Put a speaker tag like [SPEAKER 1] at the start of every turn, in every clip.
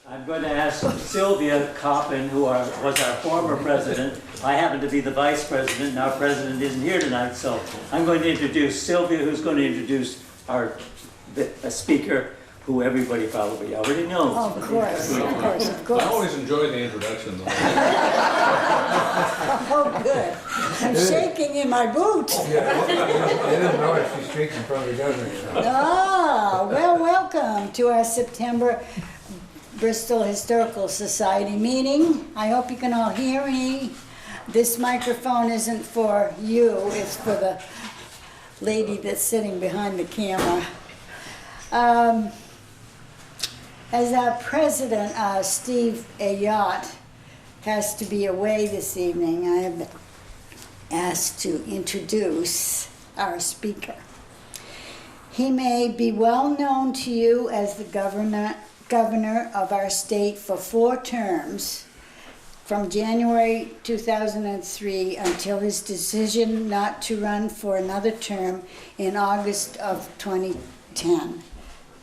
[SPEAKER 1] I'm going to ask Sylvia Coppin, who was our former president. I happen to be the vice president, and our president isn't here tonight, so I'm going to introduce Sylvia, who's going to introduce our speaker, who everybody probably already knows.
[SPEAKER 2] Oh, of course, of course, of course.
[SPEAKER 3] I always enjoy the introduction, though.
[SPEAKER 2] Oh, good. I'm shaking in my boots.
[SPEAKER 4] Yeah, I didn't know if she's speaking from the governor.
[SPEAKER 2] Ah, well, welcome to our September Bristol Historical Society meeting. I hope you can all hear me. This microphone isn't for you, it's for the lady that's sitting behind the camera. As our president, Steve Ayotte, has to be away this evening, I have been asked to introduce our speaker. He may be well known to you as the governor of our state for 4 terms, from January 2003 until his decision not to run for another term in August of 2010.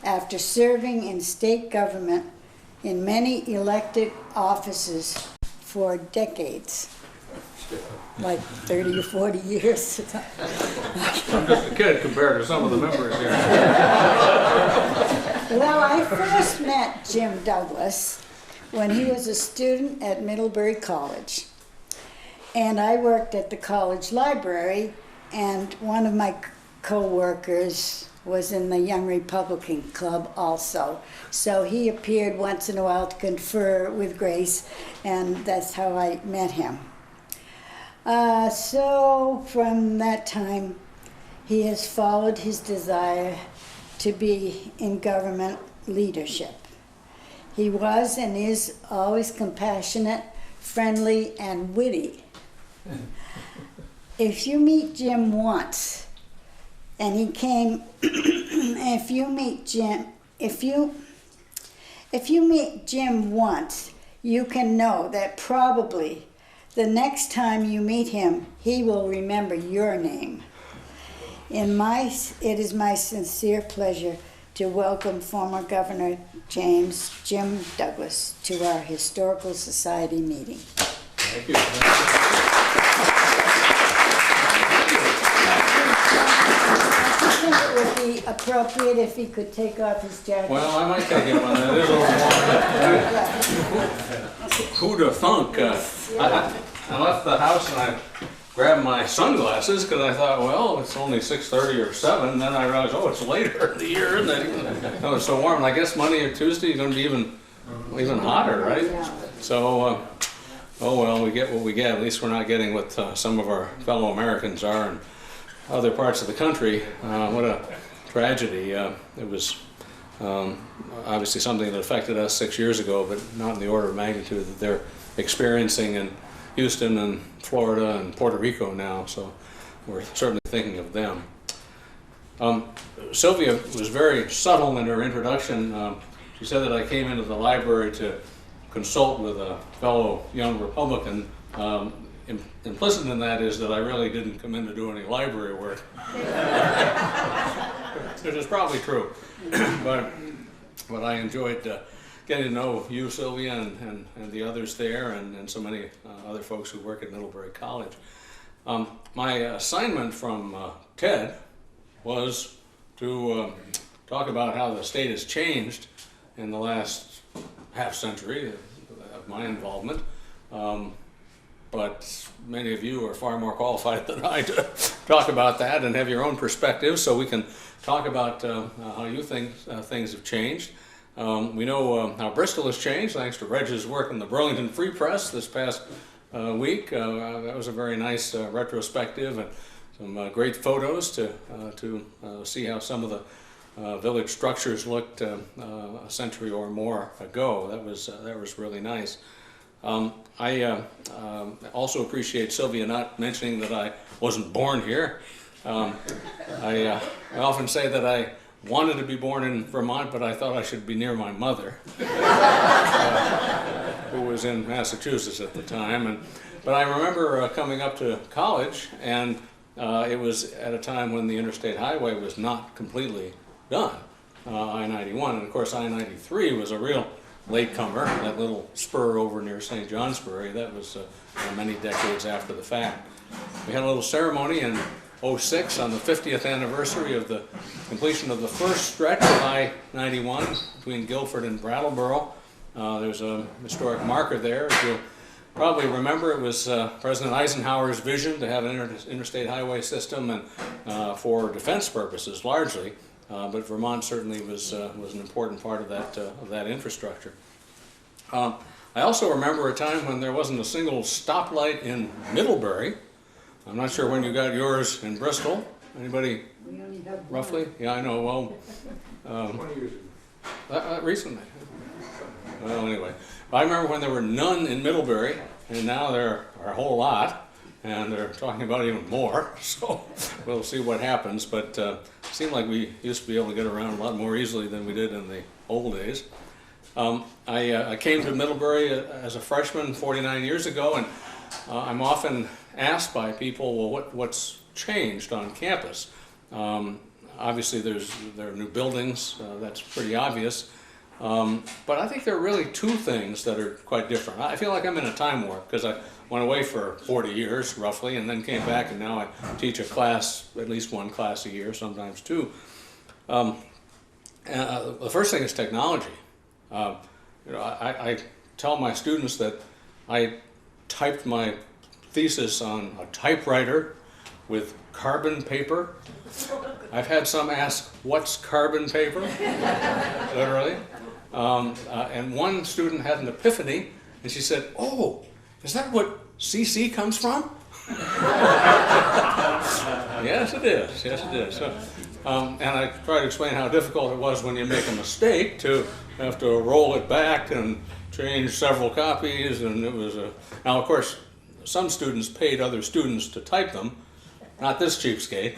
[SPEAKER 2] After serving in state government in many elected offices for decades, like 30 or 40 years.
[SPEAKER 3] I'm just a kid compared to some of the members here.
[SPEAKER 2] Well, I first met Jim Douglas when he was a student at Middlebury College. And I worked at the college library, and one of my co-workers was in the Young Republican Club also. So he appeared once in a while to confer with Grace, and that's how I met him. So from that time, he has followed his desire to be in government leadership. He was and is always compassionate, friendly, and witty. If you meet Jim once, and he came, if you meet Jim once, you can know that probably the next time you meet him, he will remember your name. It is my sincere pleasure to welcome former Governor Jim Douglas to our Historical Society meeting.
[SPEAKER 3] Thank you.
[SPEAKER 2] It would be appropriate if he could take off his jacket.
[SPEAKER 3] Well, I might take it when it is a little warm. Who'd have thunk? I left the house and I grabbed my sunglasses because I thought, well, it's only 6:30 or 7. And then I realized, oh, it's later in the year, and then it's so warm. And I guess Monday or Tuesday is going to be even hotter, right? So, oh well, we get what we get. At least we're not getting what some of our fellow Americans are in other parts of the country. What a tragedy. It was obviously something that affected us 6 years ago, but not in the order of magnitude that they're experiencing in Houston and Florida and Puerto Rico now, so we're certainly thinking of them. Sylvia was very subtle in her introduction. She said that I came into the library to consult with a fellow young Republican. Implicit in that is that I really didn't come in to do any library work, which is probably true. but I enjoyed getting to know you, Sylvia, and the others there, and so many other folks who work at Middlebury College. My assignment from Ted was to talk about how the state has changed in the last half century of my involvement. But many of you are far more qualified than I to talk about that and have your own perspectives, so we can talk about how you think things have changed. We know how Bristol has changed thanks to Reg's work in the Burlington Free Press this past week. That was a very nice retrospective and some great photos to see how some of the village structures looked a century or more ago. That was really nice. I also appreciate Sylvia not mentioning that I wasn't born here. I often say that I wanted to be born in Vermont, but I thought I should be near my mother, who was in Massachusetts at the time. But I remember coming up to college, and it was at a time when the interstate highway was not completely done, I-91. And of course, I-93 was a real latecomer, that little spur over near St. Johnsbury. That was many decades after the fact. We had a little ceremony in '06 on the 50th anniversary of the completion of the first stretch of I-91 between Guilford and Brattleboro. There's a historic marker there. As you'll probably remember, it was President Eisenhower's vision to have an interstate highway system and for defense purposes largely, but Vermont certainly was an important part of that infrastructure. I also remember a time when there wasn't a single stoplight in Middlebury. I'm not sure when you got yours in Bristol. Anybody?
[SPEAKER 2] We only have one.
[SPEAKER 3] Roughly? Yeah, I know. Well,
[SPEAKER 4] 20 years ago.
[SPEAKER 3] recently. Well, anyway, I remember when there were none in Middlebury, and now there are a whole lot, and they're talking about even more. So we'll see what happens. But it seemed like we used to be able to get around a lot more easily than we did in the old days. I came to Middlebury as a freshman 49 years ago, and I'm often asked by people, well, what's changed on campus? Obviously, there are new buildings. That's pretty obvious. But I think there are really two things that are quite different. I feel like I'm in a time warp because I went away for 40 years, roughly, and then came back, and now I teach a class, at least one class a year, sometimes two. The first thing is technology. I tell my students that I typed my thesis on a typewriter with carbon paper. I've had some ask, what's carbon paper? Literally. And one student had an epiphany, and she said, oh, is that what CC comes from? Yes, it is. Yes, it is. So, and I tried to explain how difficult it was when you make a mistake to have to roll it back and change several copies, and it was a... Now, of course, some students paid other students to type them, not this cheapskate.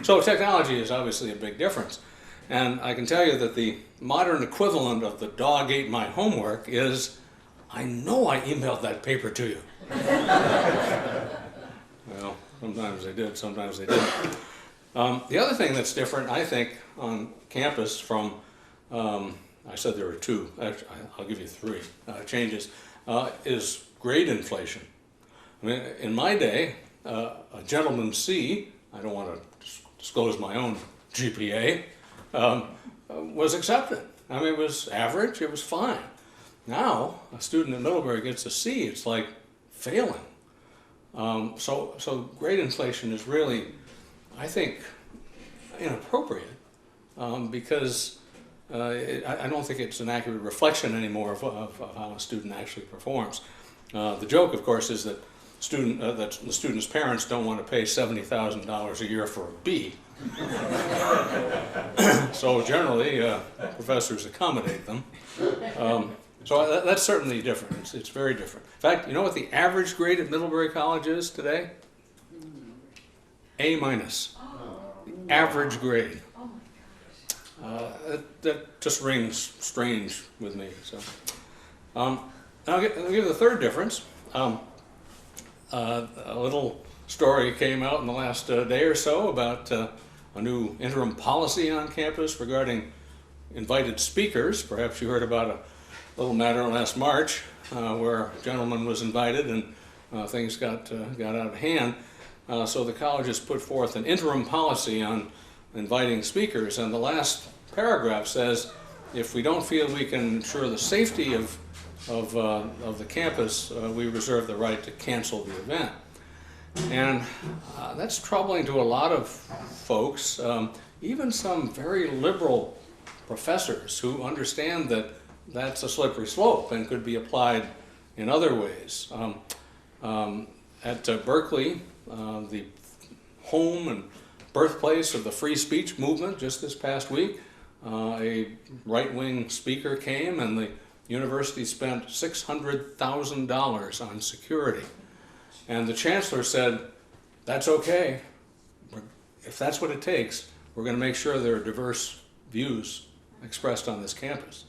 [SPEAKER 3] So technology is obviously a big difference. And I can tell you that the modern equivalent of the dog ate my homework is, I know I emailed that paper to you. Well, sometimes they did, sometimes they didn't. The other thing that's different, I think, on campus from, I said there were two, actually, I'll give you three changes, is grade inflation. I mean, in my day, a gentleman C, I don't want to disclose my own GPA, was accepted. I mean, it was average, it was fine. Now, a student in Middlebury gets a C, it's like failing. So grade inflation is really, I think, inappropriate because I don't think it's an accurate reflection anymore of how a student actually performs. The joke, of course, is that that the student's parents don't want to pay $70,000 a year for a B. So generally, professors accommodate them. So that's certainly different. It's very different. In fact, you know what the average grade at Middlebury College is today? A-. Average grade. That just rings strange with me. So, I'll give you the third difference. A little story came out in the last day or so about a new interim policy on campus regarding invited speakers. Perhaps you heard about a little matter last March where a gentleman was invited and things got out of hand. So the college has put forth an interim policy on inviting speakers, and the last paragraph says, if we don't feel we can ensure the safety of the campus, we reserve the right to cancel the event. And that's troubling to a lot of folks, even some very liberal professors who understand that that's a slippery slope and could be applied in other ways. At Berkeley, the home and birthplace of the free speech movement, just this past week, a right-wing speaker came and the university spent $600,000 on security. And the chancellor said, that's okay. If that's what it takes, we're going to make sure there are diverse views expressed on this campus.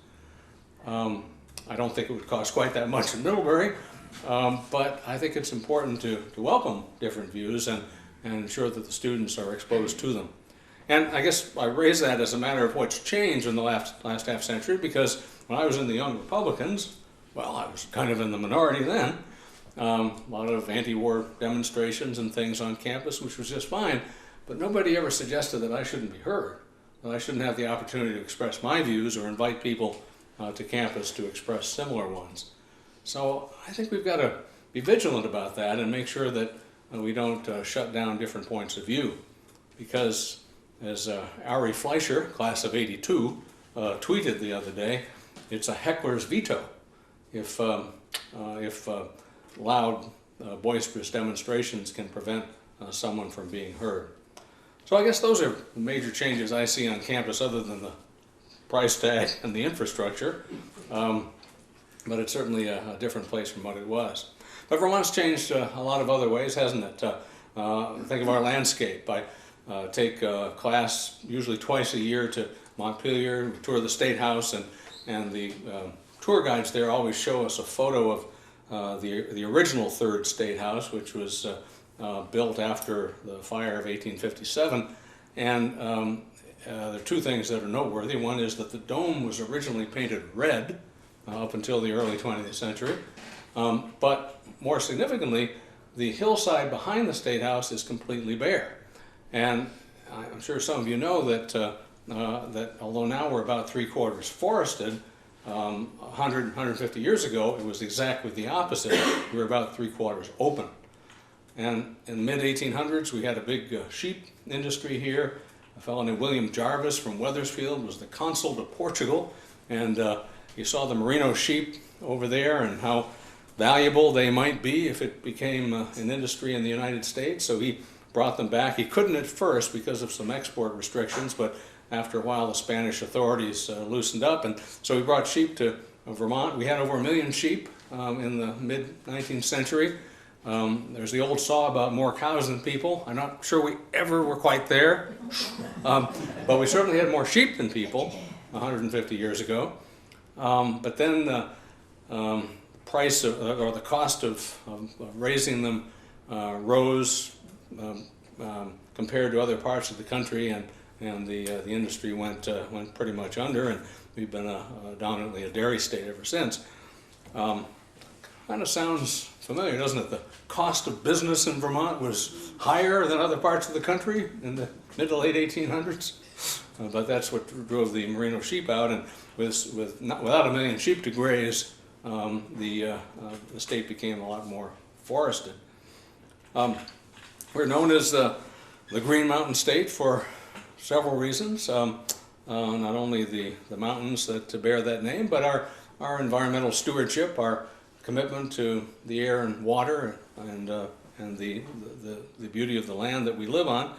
[SPEAKER 3] I don't think it would cost quite that much in Middlebury, but I think it's important to welcome different views and ensure that the students are exposed to them. And I guess I raise that as a matter of what's changed in the last half century, because when I was in the Young Republicans, well, I was kind of in the minority then. A lot of anti-war demonstrations and things on campus, which was just fine, but nobody ever suggested that I shouldn't be heard, that I shouldn't have the opportunity to express my views or invite people to campus to express similar ones. So I think we've got to be vigilant about that and make sure that we don't shut down different points of view, because as Ari Fleischer, class of '82, tweeted the other day, it's a heckler's veto if loud, boisterous demonstrations can prevent someone from being heard. So I guess those are the major changes I see on campus, other than the price tag and the infrastructure. But it's certainly a different place from what it was. But Vermont's changed a lot of other ways, hasn't it? Think of our landscape. I take a class usually twice a year to Montpelier, tour the State House, and the tour guides there always show us a photo of the original Third State House, which was built after the fire of 1857. And there are two things that are noteworthy. One is that the dome was originally painted red up until the early 20th century. But more significantly, the hillside behind the State House is completely bare. And I'm sure some of you know that although now we're about 3/4 forested, 150 years ago it was exactly the opposite. We were about 3/4 open. And in the mid-1800s we had a big sheep industry here. A fellow named William Jarvis from Wethersfield was the consul to Portugal, and you saw the merino sheep over there and how valuable they might be if it became an industry in the United States. So he brought them back. He couldn't at first because of some export restrictions, but after a while the Spanish authorities loosened up, and so he brought sheep to Vermont. We had over 1 million sheep in the mid-19th century. There's the old saw about more cows than people. I'm not sure we ever were quite there, but we certainly had more sheep than people 150 years ago. But then the price or the cost of raising them rose compared to other parts of the country, and the industry went pretty much under, and we've been dominantly a dairy state ever since. Kind of sounds familiar, doesn't it? The cost of business in Vermont was higher than other parts of the country in the mid to late 1800s, but that's what drove the merino sheep out, and without 1 million sheep to graze, the state became a lot more forested. We're known as the Green Mountain State for several reasons, not only the mountains that bear that name, but our environmental stewardship, our commitment to the air and water, and the beauty of the land that we live on.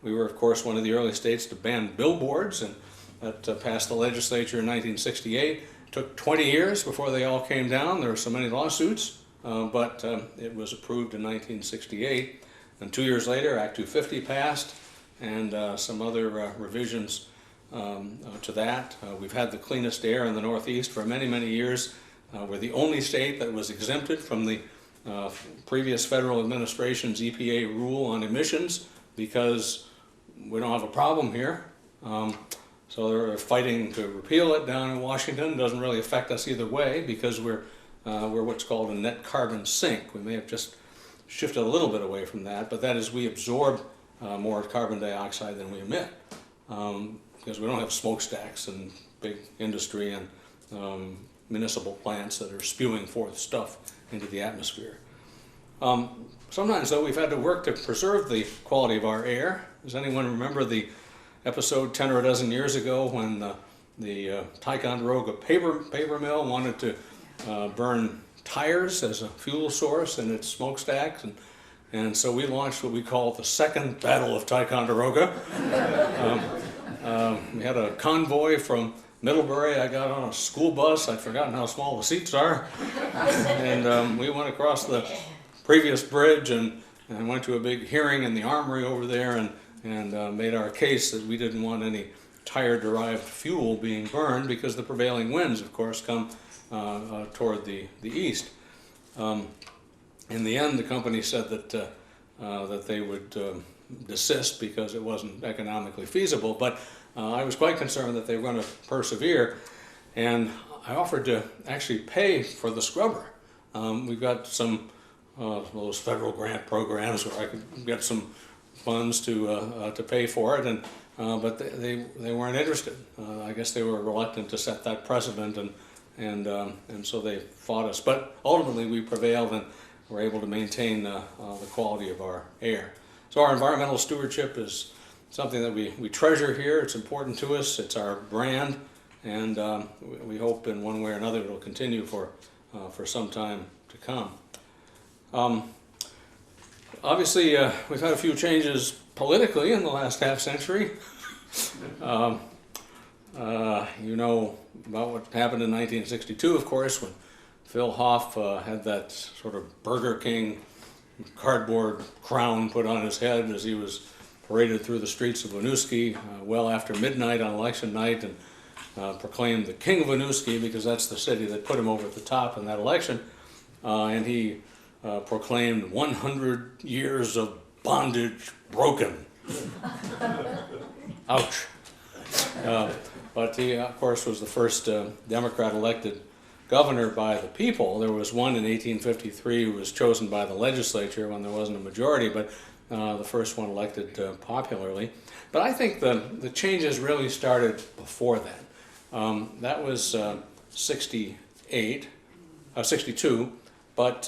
[SPEAKER 3] We were, of course, one of the early states to ban billboards, and that passed the legislature in 1968. It took 20 years before they all came down. There were so many lawsuits, but it was approved in 1968. And 2 years later, Act 250 passed, and some other revisions to that. We've had the cleanest air in the Northeast for many, many years. We're the only state that was exempted from the previous federal administration's EPA rule on emissions because we don't have a problem here. So they're fighting to repeal it down in Washington. It doesn't really affect us either way because we're what's called a net carbon sink. We may have just shifted a little bit away from that, but that is we absorb more carbon dioxide than we emit because we don't have smokestacks and big industry and municipal plants that are spewing forth stuff into the atmosphere. Sometimes, though, we've had to work to preserve the quality of our air. Does anyone remember the episode 10 or a dozen years ago when the Ticonderoga paper mill wanted to burn tires as a fuel source in its smokestacks, and so we launched what we call the Second Battle of Ticonderoga. We had a convoy from Middlebury. I got on a school bus. I'd forgotten how small the seats are, and we went across the previous bridge and went to a big hearing in the armory over there, and made our case that we didn't want any tire-derived fuel being burned because the prevailing winds, of course, come toward the east. In the end, the company said that they would desist because it wasn't economically feasible. But I was quite concerned that they were going to persevere, and I offered to actually pay for the scrubber. We've got some those federal grant programs where I could get some funds to pay for it, and but they weren't interested. I guess they were reluctant to set that precedent, and so they fought us. But ultimately, we prevailed and were able to maintain the quality of our air. So our environmental stewardship is something that we treasure here. It's important to us. It's our brand, and we hope in one way or another it will continue for some time to come. Obviously, we've had a few changes politically in the last half century. You know about what happened in 1962, of course, when Phil Hoff had that sort of Burger King cardboard crown put on his head as he was paraded through the streets of Winooski well after midnight on election night, and proclaimed the King of Winooski because that's the city that put him over the top in that election. And he proclaimed 100 years of bondage broken. Ouch. But he, of course, was the first Democrat elected governor by the people. There was one in 1853 who was chosen by the legislature when there wasn't a majority, but the first one elected popularly. But I think the changes really started before then. That was 62, but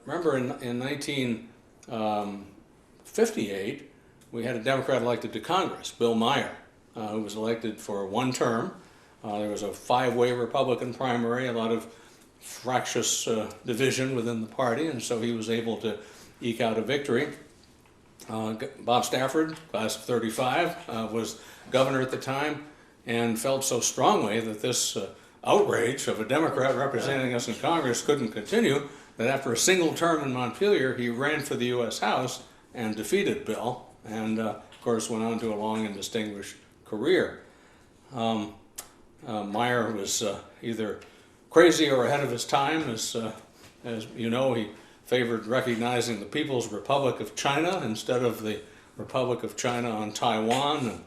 [SPEAKER 3] remember in 1958, we had a Democrat elected to Congress, Bill Meyer, who was elected for one term. There was a 5-way Republican primary, a lot of fractious division within the party, and so he was able to eke out a victory. Bob Stafford, class of 35, was governor at the time and felt so strongly that this outrage of a Democrat representing us in Congress couldn't continue that after a single term in Montpelier, he ran for the U.S. House and defeated Bill, and of course went on to a long and distinguished career. Meyer was either crazy or ahead of his time. As you know, he favored recognizing the People's Republic of China instead of the Republic of China on Taiwan.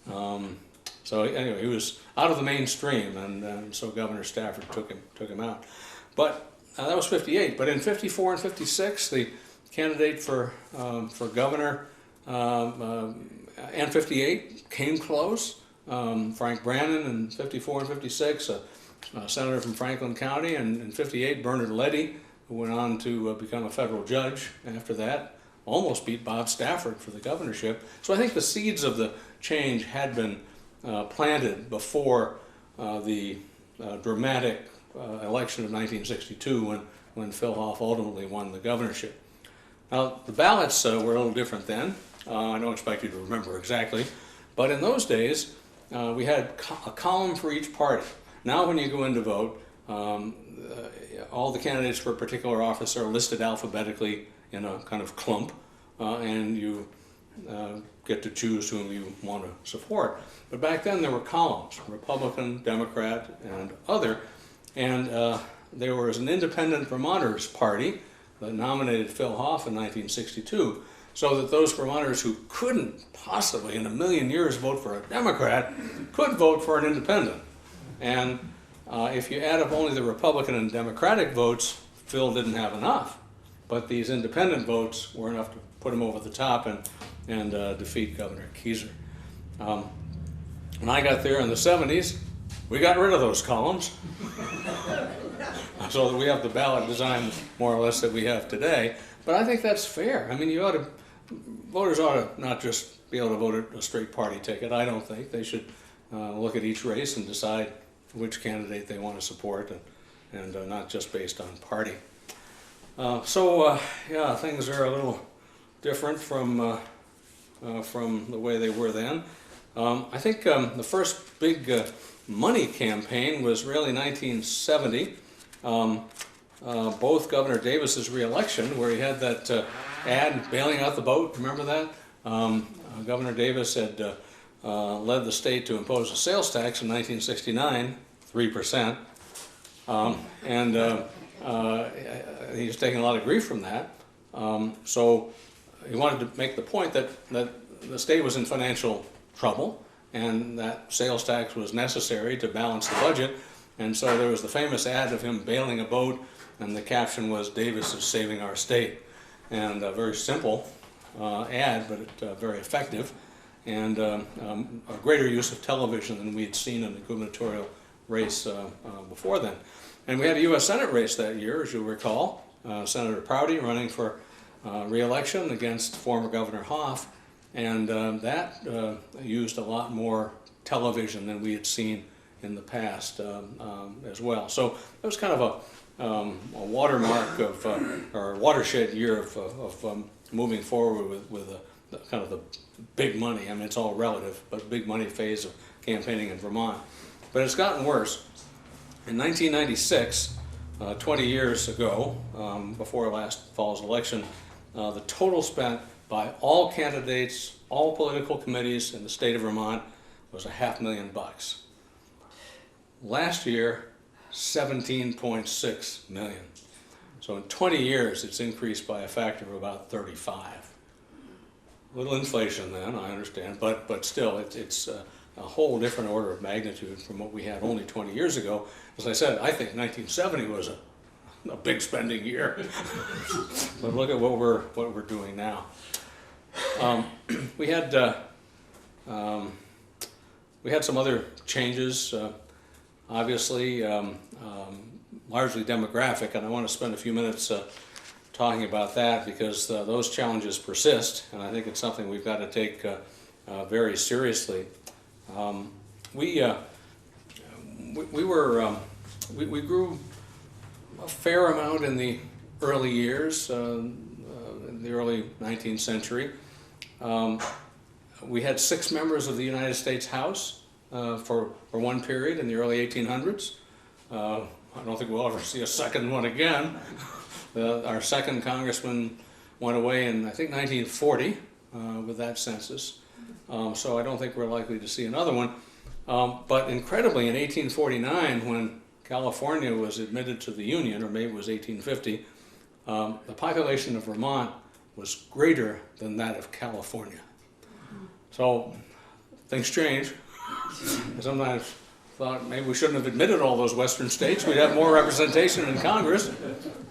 [SPEAKER 3] And, so anyway, he was out of the mainstream, and so Governor Stafford took him out. But that was 58. But in 54 and 56, the candidate for governor and 58 came close. Frank Brannon in 54 and 56, a senator from Franklin County, and in 58, Bernard Leddy, who went on to become a federal judge after that, almost beat Bob Stafford for the governorship. So I think the seeds of the change had been planted before the dramatic election of 1962 when Phil Hoff ultimately won the governorship. Now, the ballots were a little different then. I don't expect you to remember exactly, but in those days, we had a column for each party. Now when you go in to vote, all the candidates for a particular office are listed alphabetically in a kind of clump, and you get to choose whom you want to support. But back then there were columns, Republican, Democrat, and other, and there was an independent Vermonters party that nominated Phil Hoff in 1962, so that those Vermonters who couldn't possibly in a million years vote for a Democrat could vote for an independent. And if you add up only the Republican and Democratic votes, Phil didn't have enough. But these independent votes were enough to put him over the top and defeat Governor Keyser. When I got there in the 70s, we got rid of those columns so that we have the ballot design more or less that we have today. But I think that's fair. I mean, voters ought to not just be able to vote a straight party ticket. I don't think. They should look at each race and decide which candidate they want to support, and not just based on party. Yeah, things are a little different from the way they were then. I think the first big money campaign was really 1970. Both Governor Davis's reelection, where he had that ad bailing out the boat, remember that? Governor Davis had led the state to impose a sales tax in 1969, 3%, and he was taking a lot of grief from that. So he wanted to make the point that the state was in financial trouble and that sales tax was necessary to balance the budget. And so there was the famous ad of him bailing a boat, and the caption was, "Davis is saving our state." And a very simple ad, but very effective, and a greater use of television than we had seen in the gubernatorial race before then. And we had a U.S. Senate race that year, as you'll recall. Senator Prouty running for re-election against former Governor Hoff, and that used a lot more television than we had seen in the past as well. So it was kind of a watermark of, or a watershed year of moving forward with kind of the big money. I mean, it's all relative, but big money phase of campaigning in Vermont. But it's gotten worse. In 1996, 20 years ago, before last fall's election, the total spent by all candidates, all political committees in the state of Vermont was $500,000. Last year, 17.6 million. So in 20 years, it's increased by a factor of about 35. A little inflation then, I understand, but still, it's a whole different order of magnitude from what we had only 20 years ago. As I said, I think 1970 was a big spending year. But look at what we're doing now. We had some other changes, obviously, largely demographic, and I want to spend a few minutes talking about that because those challenges persist, and I think it's something we've got to take very seriously. We grew a fair amount in the early years, in the early 19th century. We had 6 members of the United States House for one period in the early 1800s. I don't think we'll ever see a second one again. Our second congressman went away in, I think, 1940 with that census. So I don't think we're likely to see another one. But incredibly, in 1849, when California was admitted to the Union, or maybe it was 1850, the population of Vermont was greater than that of California. So things change. I sometimes thought maybe we shouldn't have admitted all those western states. We'd have more representation in Congress.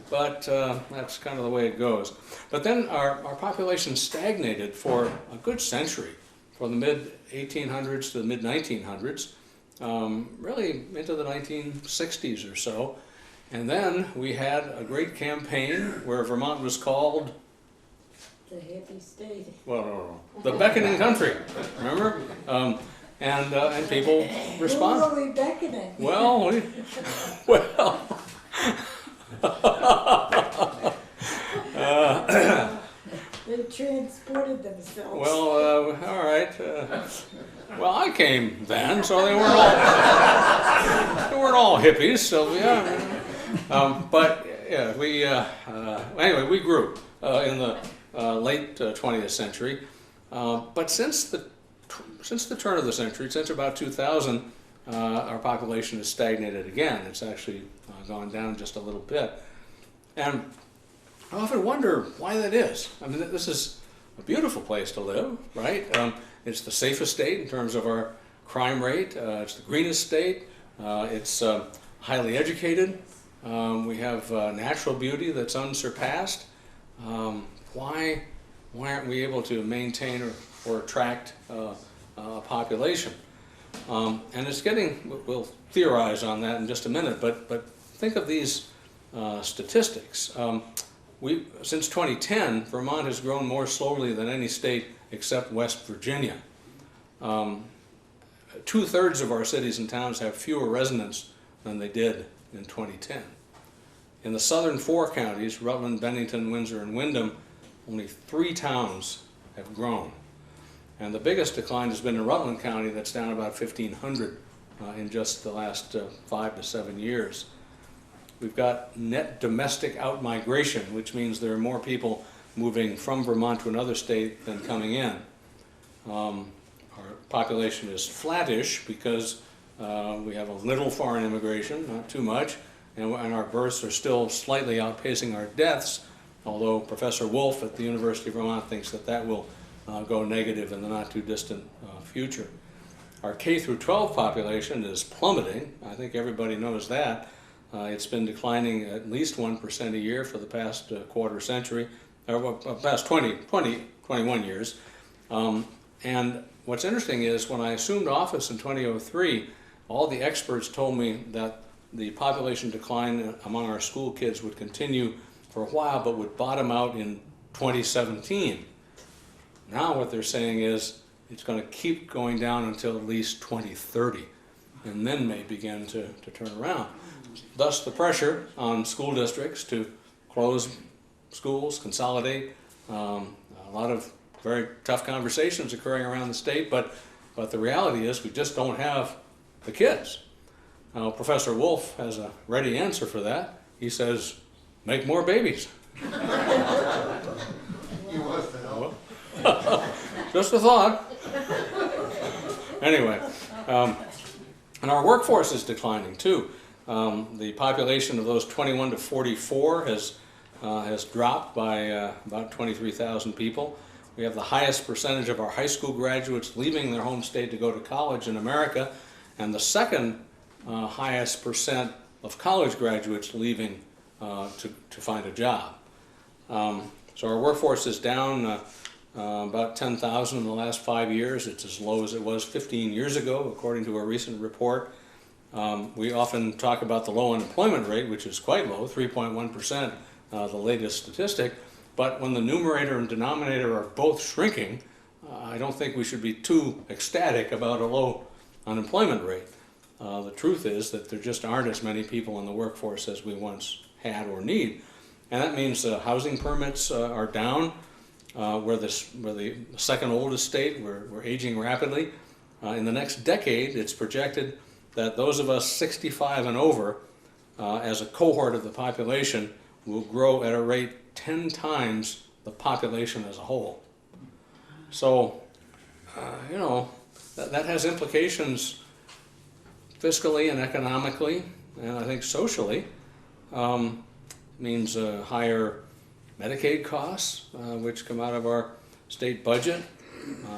[SPEAKER 3] But that's kind of the way it goes. But then our population stagnated for a good century, from the mid-1800s to the mid-1900s, really into the 1960s or so. And then we had a great campaign where Vermont was called
[SPEAKER 2] The hippie state.
[SPEAKER 3] well, no, the beckoning country, remember? And people respond.
[SPEAKER 2] Who are we beckoning?
[SPEAKER 3] Well,
[SPEAKER 2] They transported themselves.
[SPEAKER 3] well, all right. Well, I came then, so they weren't all hippies. So yeah. But yeah, anyway, we grew in the late 20th century. But since the turn of the century, since about 2000, our population has stagnated again. It's actually gone down just a little bit. And I often wonder why that is. I mean, this is a beautiful place to live, right? It's the safest state in terms of our crime rate. It's the greenest state. It's highly educated. We have natural beauty that's unsurpassed. Why aren't we able to maintain or attract a population? And it's getting, we'll theorize on that in just a minute, but think of these statistics. Since 2010, Vermont has grown more slowly than any state except West Virginia. 2/3 of our cities and towns have fewer residents than they did in 2010. In the southern 4 counties, Rutland, Bennington, Windsor, and Windham, only 3 towns have grown. And the biggest decline has been in Rutland County, that's down about 1,500 in just the last 5 to 7 years. We've got net domestic outmigration, which means there are more people moving from Vermont to another state than coming in. Our population is flattish because we have a little foreign immigration, not too much, and our births are still slightly outpacing our deaths, although Professor Wolf at the University of Vermont thinks that that will go negative in the not too distant future. Our K through 12 population is plummeting. I think everybody knows that. It's been declining at least 1% a year for the past quarter century, or past 21 years. And what's interesting is when I assumed office in 2003, all the experts told me that the population decline among our school kids would continue for a while, but would bottom out in 2017. Now what they're saying is it's going to keep going down until at least 2030, and then may begin to turn around. Thus the pressure on school districts to close schools, consolidate, a lot of very tough conversations occurring around the state, but the reality is we just don't have the kids. Now, Professor Wolf has a ready answer for that. He says, make more babies.
[SPEAKER 5] He wants to help.
[SPEAKER 3] Just a thought. Anyway, and our workforce is declining too. The population of those 21 to 44 has dropped by about 23,000 people. We have the highest percentage of our high school graduates leaving their home state to go to college in America, and the second highest percent of college graduates leaving to find a job. So our workforce is down about 10,000 in the last 5 years. It's as low as it was 15 years ago, according to a recent report. We often talk about the low unemployment rate, which is quite low, 3.1%, the latest statistic. But when the numerator and denominator are both shrinking, I don't think we should be too ecstatic about a low unemployment rate. The truth is that there just aren't as many people in the workforce as we once had or need. And that means housing permits are down. We're the second oldest state. We're aging rapidly. In the next decade, it's projected that those of us 65 and over, as a cohort of the population, will grow at a rate 10 times the population as a whole. So, you know, that has implications fiscally and economically, and I think socially. Means higher Medicaid costs, which come out of our state budget.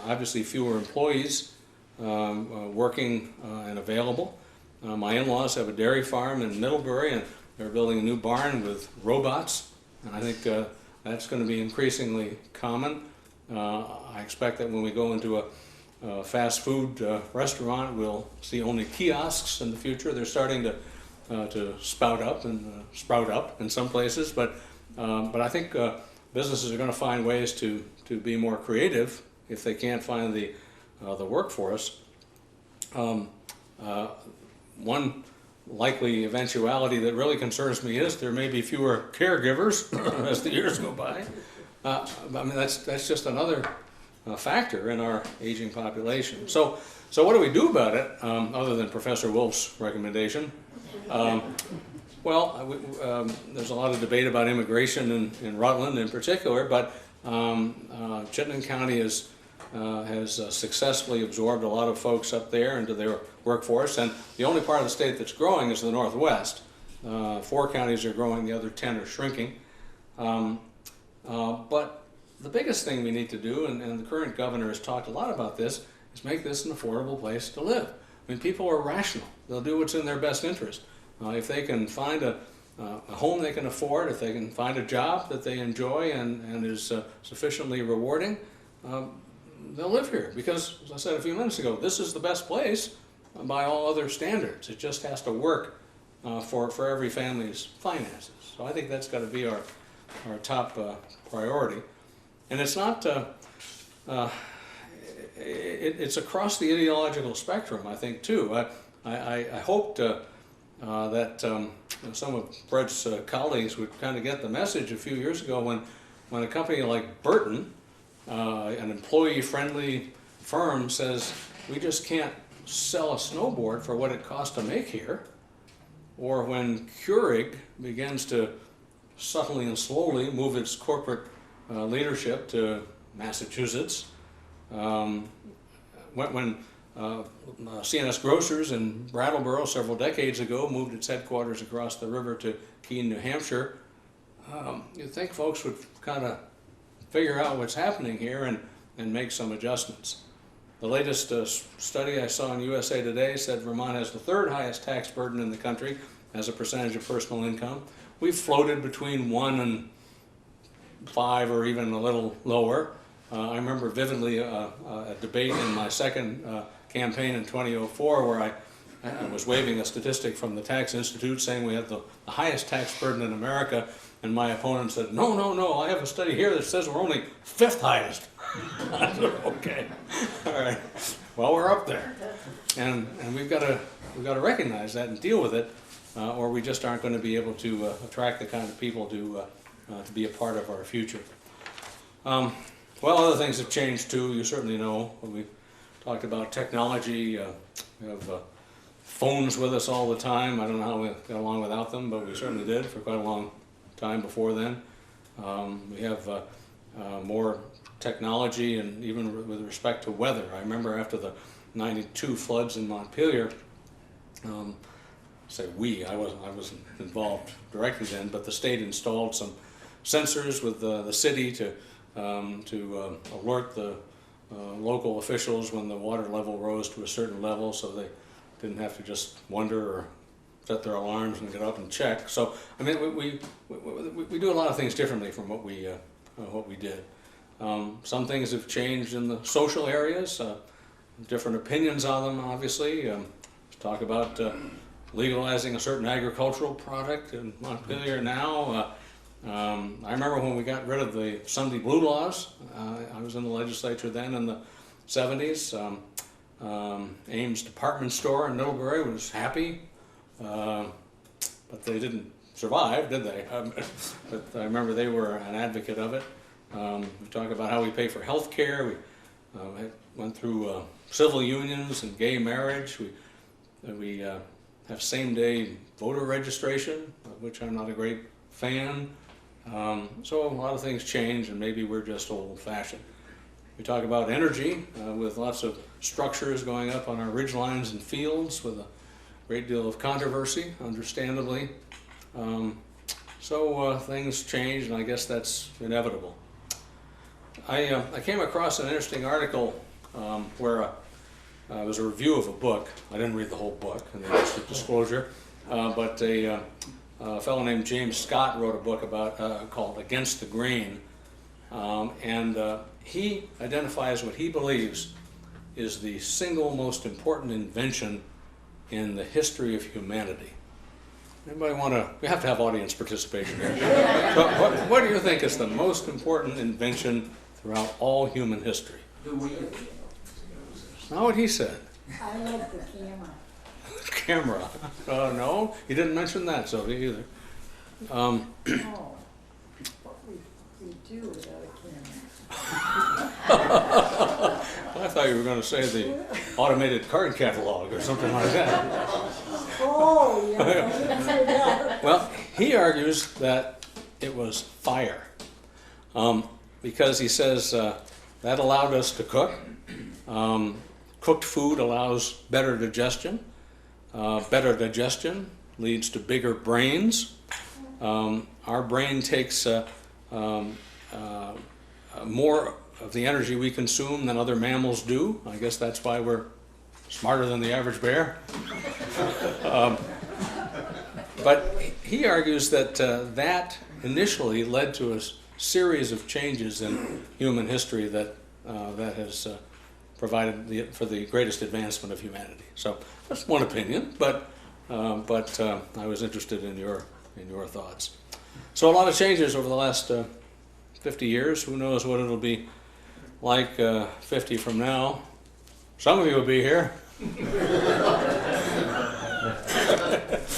[SPEAKER 3] Obviously fewer employees working and available. My in-laws have a dairy farm in Middlebury, and they're building a new barn with robots, and I think that's going to be increasingly common. I expect that when we go into a fast food restaurant, we'll see only kiosks in the future. They're starting to spout up in some places, but I think businesses are going to find ways to be more creative if they can't find the workforce. One likely eventuality that really concerns me is there may be fewer caregivers as the years go by. I mean, that's just another factor in our aging population. So what do we do about it, other than Professor Wolf's recommendation? Well, there's a lot of debate about immigration in Rutland in particular, but Chittenden County has successfully absorbed a lot of folks up there into their workforce, and the only part of the state that's growing is the Northwest. 4 counties are growing, the other 10 are shrinking. But the biggest thing we need to do, and the current governor has talked a lot about this, is make this an affordable place to live. I mean, people are rational. They'll do what's in their best interest. If they can find a home they can afford, if they can find a job that they enjoy and is sufficiently rewarding, they'll live here. Because, as I said a few minutes ago, this is the best place by all other standards. It just has to work for every family's finances. So I think that's got to be our top priority. And it's not, it's across the ideological spectrum, I think, too. I hoped that some of Brett's colleagues would kind of get the message a few years ago when a company like Burton, an employee-friendly firm, says, we just can't sell a snowboard for what it costs to make here. Or when Keurig begins to subtly and slowly move its corporate leadership to Massachusetts. When C&S Grocers in Brattleboro several decades ago moved its headquarters across the river to Keene, New Hampshire, you'd think folks would kind of figure out what's happening here and make some adjustments. The latest study I saw in USA Today said Vermont has the third highest tax burden in the country as a percentage of personal income. We've floated between 1 and 5 or even a little lower. I remember vividly a debate in my second campaign in 2004 where I was waving a statistic from the Tax Institute saying we had the highest tax burden in America, and my opponent said, no, I have a study here that says we're only 5th highest. I said, okay, all right, well, we're up there. And we've got to recognize that and deal with it, or we just aren't going to be able to attract the kind of people to be a part of our future. Well, other things have changed too, you certainly know. We talked about technology. We have phones with us all the time. I don't know how we got along without them, but we certainly did for quite a long time before then. We have more technology, and even with respect to weather. I remember after the '92 floods in Montpelier, I wasn't involved directly then, but the state installed some sensors with the city to alert the local officials when the water level rose to a certain level, so they didn't have to just wonder or set their alarms and get up and check. So I mean, we do a lot of things differently from what we did. Some things have changed in the social areas, different opinions on them, obviously. Let's talk about legalizing a certain agricultural product in Montpelier now. I remember when we got rid of the Sunday blue laws. I was in the legislature then in the 70s. Ames department store in Middlebury was happy, but they didn't survive, did they? But I remember they were an advocate of it. We talk about how we pay for health care. We went through civil unions and gay marriage. We have same-day voter registration, of which I'm not a great fan. So a lot of things change, and maybe we're just old-fashioned. We talk about energy with lots of structures going up on our ridge lines and fields with a great deal of controversy, understandably. So things change, and I guess that's inevitable. I came across an interesting article where it was a review of a book. I didn't read the whole book, in the interest of disclosure, but a fellow named James Scott wrote a book about called Against the Grain, and he identifies what he believes is the single most important invention in the history of humanity. Anybody want to? We have to have audience participation here. So what do you think is the most important invention throughout all human history? Not what he said.
[SPEAKER 2] I love the camera.
[SPEAKER 3] Camera. No, he didn't mention that, Sylvia, either.
[SPEAKER 2] Oh, what we do without a camera.
[SPEAKER 3] I thought you were going to say the automated card catalog or something like that.
[SPEAKER 2] Oh, yeah.
[SPEAKER 3] Well, he argues that it was fire, because he says that allowed us to cook. Cooked food allows better digestion. Better digestion leads to bigger brains. Our brain takes more of the energy we consume than other mammals do. I guess that's why we're smarter than the average bear. But he argues that that initially led to a series of changes in human history that has provided for the greatest advancement of humanity. So that's one opinion, but I was interested in your thoughts. So a lot of changes over the last 50 years. Who knows what it'll be like 50 from now. Some of you will be here.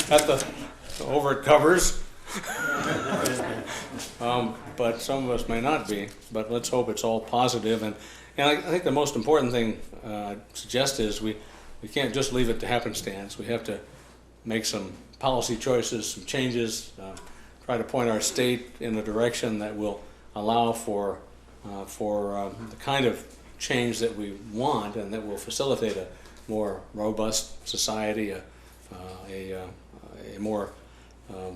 [SPEAKER 3] At the over it covers. But some of us may not be, but let's hope it's all positive. And I think the most important thing I'd suggest is we can't just leave it to happenstance. We have to make some policy choices, some changes, try to point our state in a direction that will allow for the kind of change that we want and that will facilitate a more robust society, a more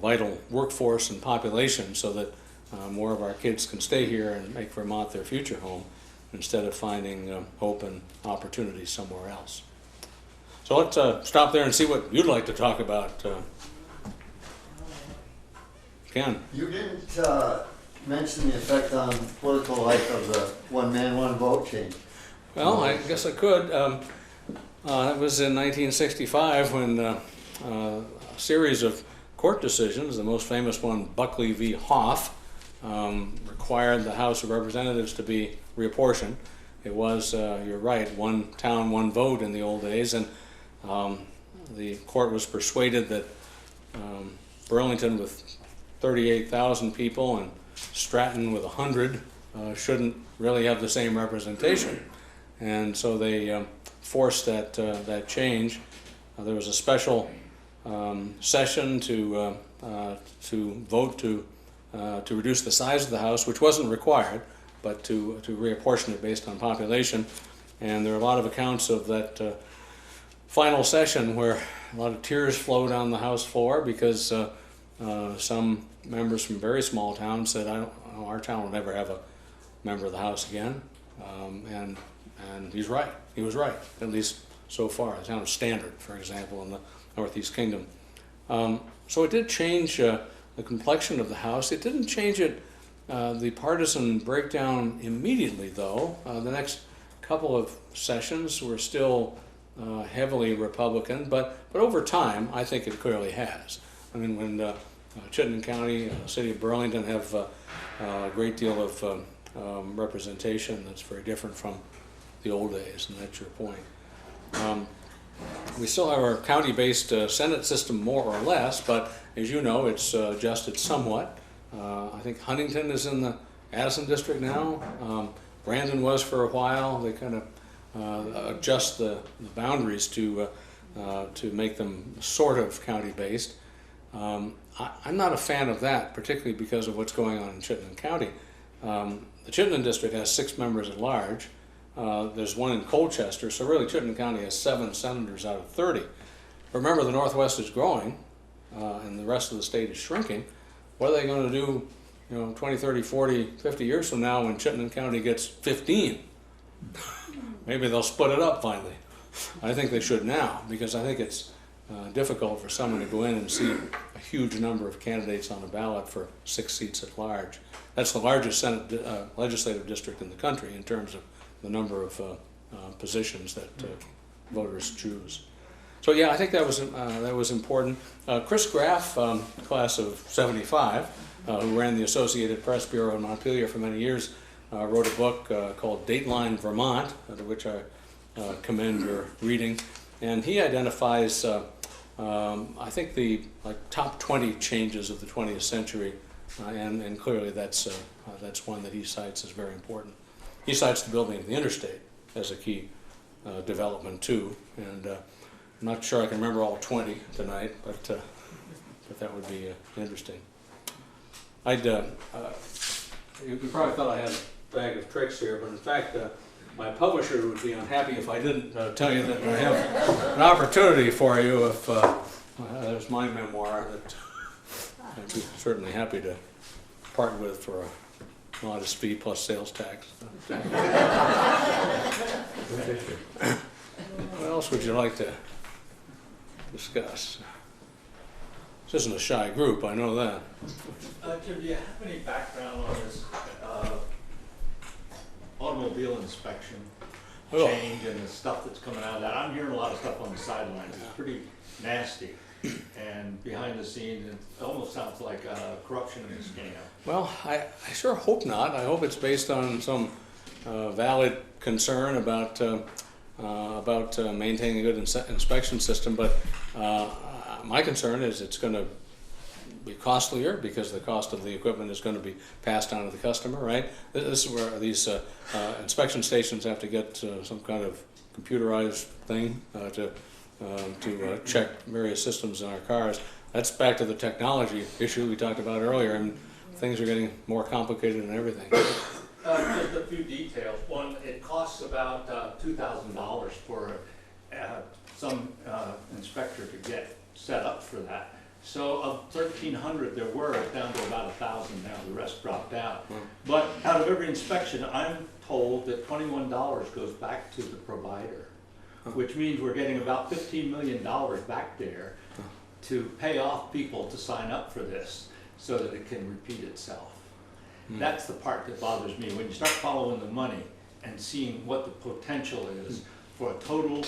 [SPEAKER 3] vital workforce and population so that more of our kids can stay here and make Vermont their future home instead of finding hope and opportunity somewhere else. So let's stop there and see what you'd like to talk about. Ken?
[SPEAKER 5] You didn't mention the effect on political life of the one man, one vote change.
[SPEAKER 3] Well, I guess I could. It was in 1965 when a series of court decisions, the most famous one, Buckley v. Hoff, required the House of Representatives to be reapportioned. It was, you're right, one town, one vote in the old days, and the court was persuaded that Burlington with 38,000 people and Stratton with 100 shouldn't really have the same representation. And so they forced that change. There was a special session to vote to reduce the size of the House, which wasn't required, but to reapportion it based on population. And there are a lot of accounts of that final session where a lot of tears flowed on the House floor because some members from very small towns said, our town will never have a member of the House again. And he's right. He was right, at least so far. The town of Standard, for example, in the Northeast Kingdom. So it did change the complexion of the House. It didn't change it, the partisan breakdown immediately, though. The next couple of sessions were still heavily Republican, but over time, I think it clearly has. I mean, when Chittenden County, the city of Burlington have a great deal of representation that's very different from the old days, and that's your point. We still have our county-based Senate system more or less, but as you know, it's adjusted somewhat. I think Huntington is in the Addison district now. Brandon was for a while. They kind of adjust the boundaries to make them sort of county-based. I'm not a fan of that, particularly because of what's going on in Chittenden County. The Chittenden district has 6 members at large. There's one in Colchester, so really Chittenden County has 7 senators out of 30. Remember, the Northwest is growing, and the rest of the state is shrinking. What are they going to do, 20, 30, 40, 50 years from now when Chittenden County gets 15? Maybe they'll split it up finally. I think they should now, because I think it's difficult for someone to go in and see a huge number of candidates on the ballot for 6 seats at large. That's the largest Senate legislative district in the country in terms of the number of positions that voters choose. So yeah, I think that was important. Chris Graff, class of '75, who ran the Associated Press Bureau in Montpelier for many years, wrote a book called Dateline Vermont, to which I commend your reading. And he identifies, I think, the top 20 changes of the 20th century, and clearly that's one that he cites as very important. He cites the building of the interstate as a key development too, and I'm not sure I can remember all 20 tonight, but that would be interesting. You probably thought I had a bag of tricks here, but in fact, my publisher would be unhappy if I didn't tell you that I have an opportunity for you. If there's my memoir that I'd be certainly happy to part with for a modest fee plus sales tax. What else would you like to discuss? This isn't a shy group, I know that.
[SPEAKER 6] Jim, do you have any background on this automobile inspection change and the stuff that's coming out of that? I'm hearing a lot of stuff on the sidelines. It's pretty nasty. And behind the scenes, it almost sounds like corruption and a scam.
[SPEAKER 3] Well, I sure hope not. I hope it's based on some valid concern about maintaining a good inspection system. But my concern is it's going to be costlier because the cost of the equipment is going to be passed on to the customer, right? This is where these inspection stations have to get some kind of computerized thing to check various systems in our cars. That's back to the technology issue we talked about earlier, and things are getting more complicated and everything.
[SPEAKER 6] Just a few details. One, it costs about $2,000 for some inspector to get set up for that. So of 1,300 there were, it's down to about 1,000 now, the rest dropped out. But out of every inspection, I'm told that $21 goes back to the provider, which means we're getting about $15 million back there to pay off people to sign up for this so that it can repeat itself. That's the part that bothers me. When you start following the money and seeing what the potential is for a total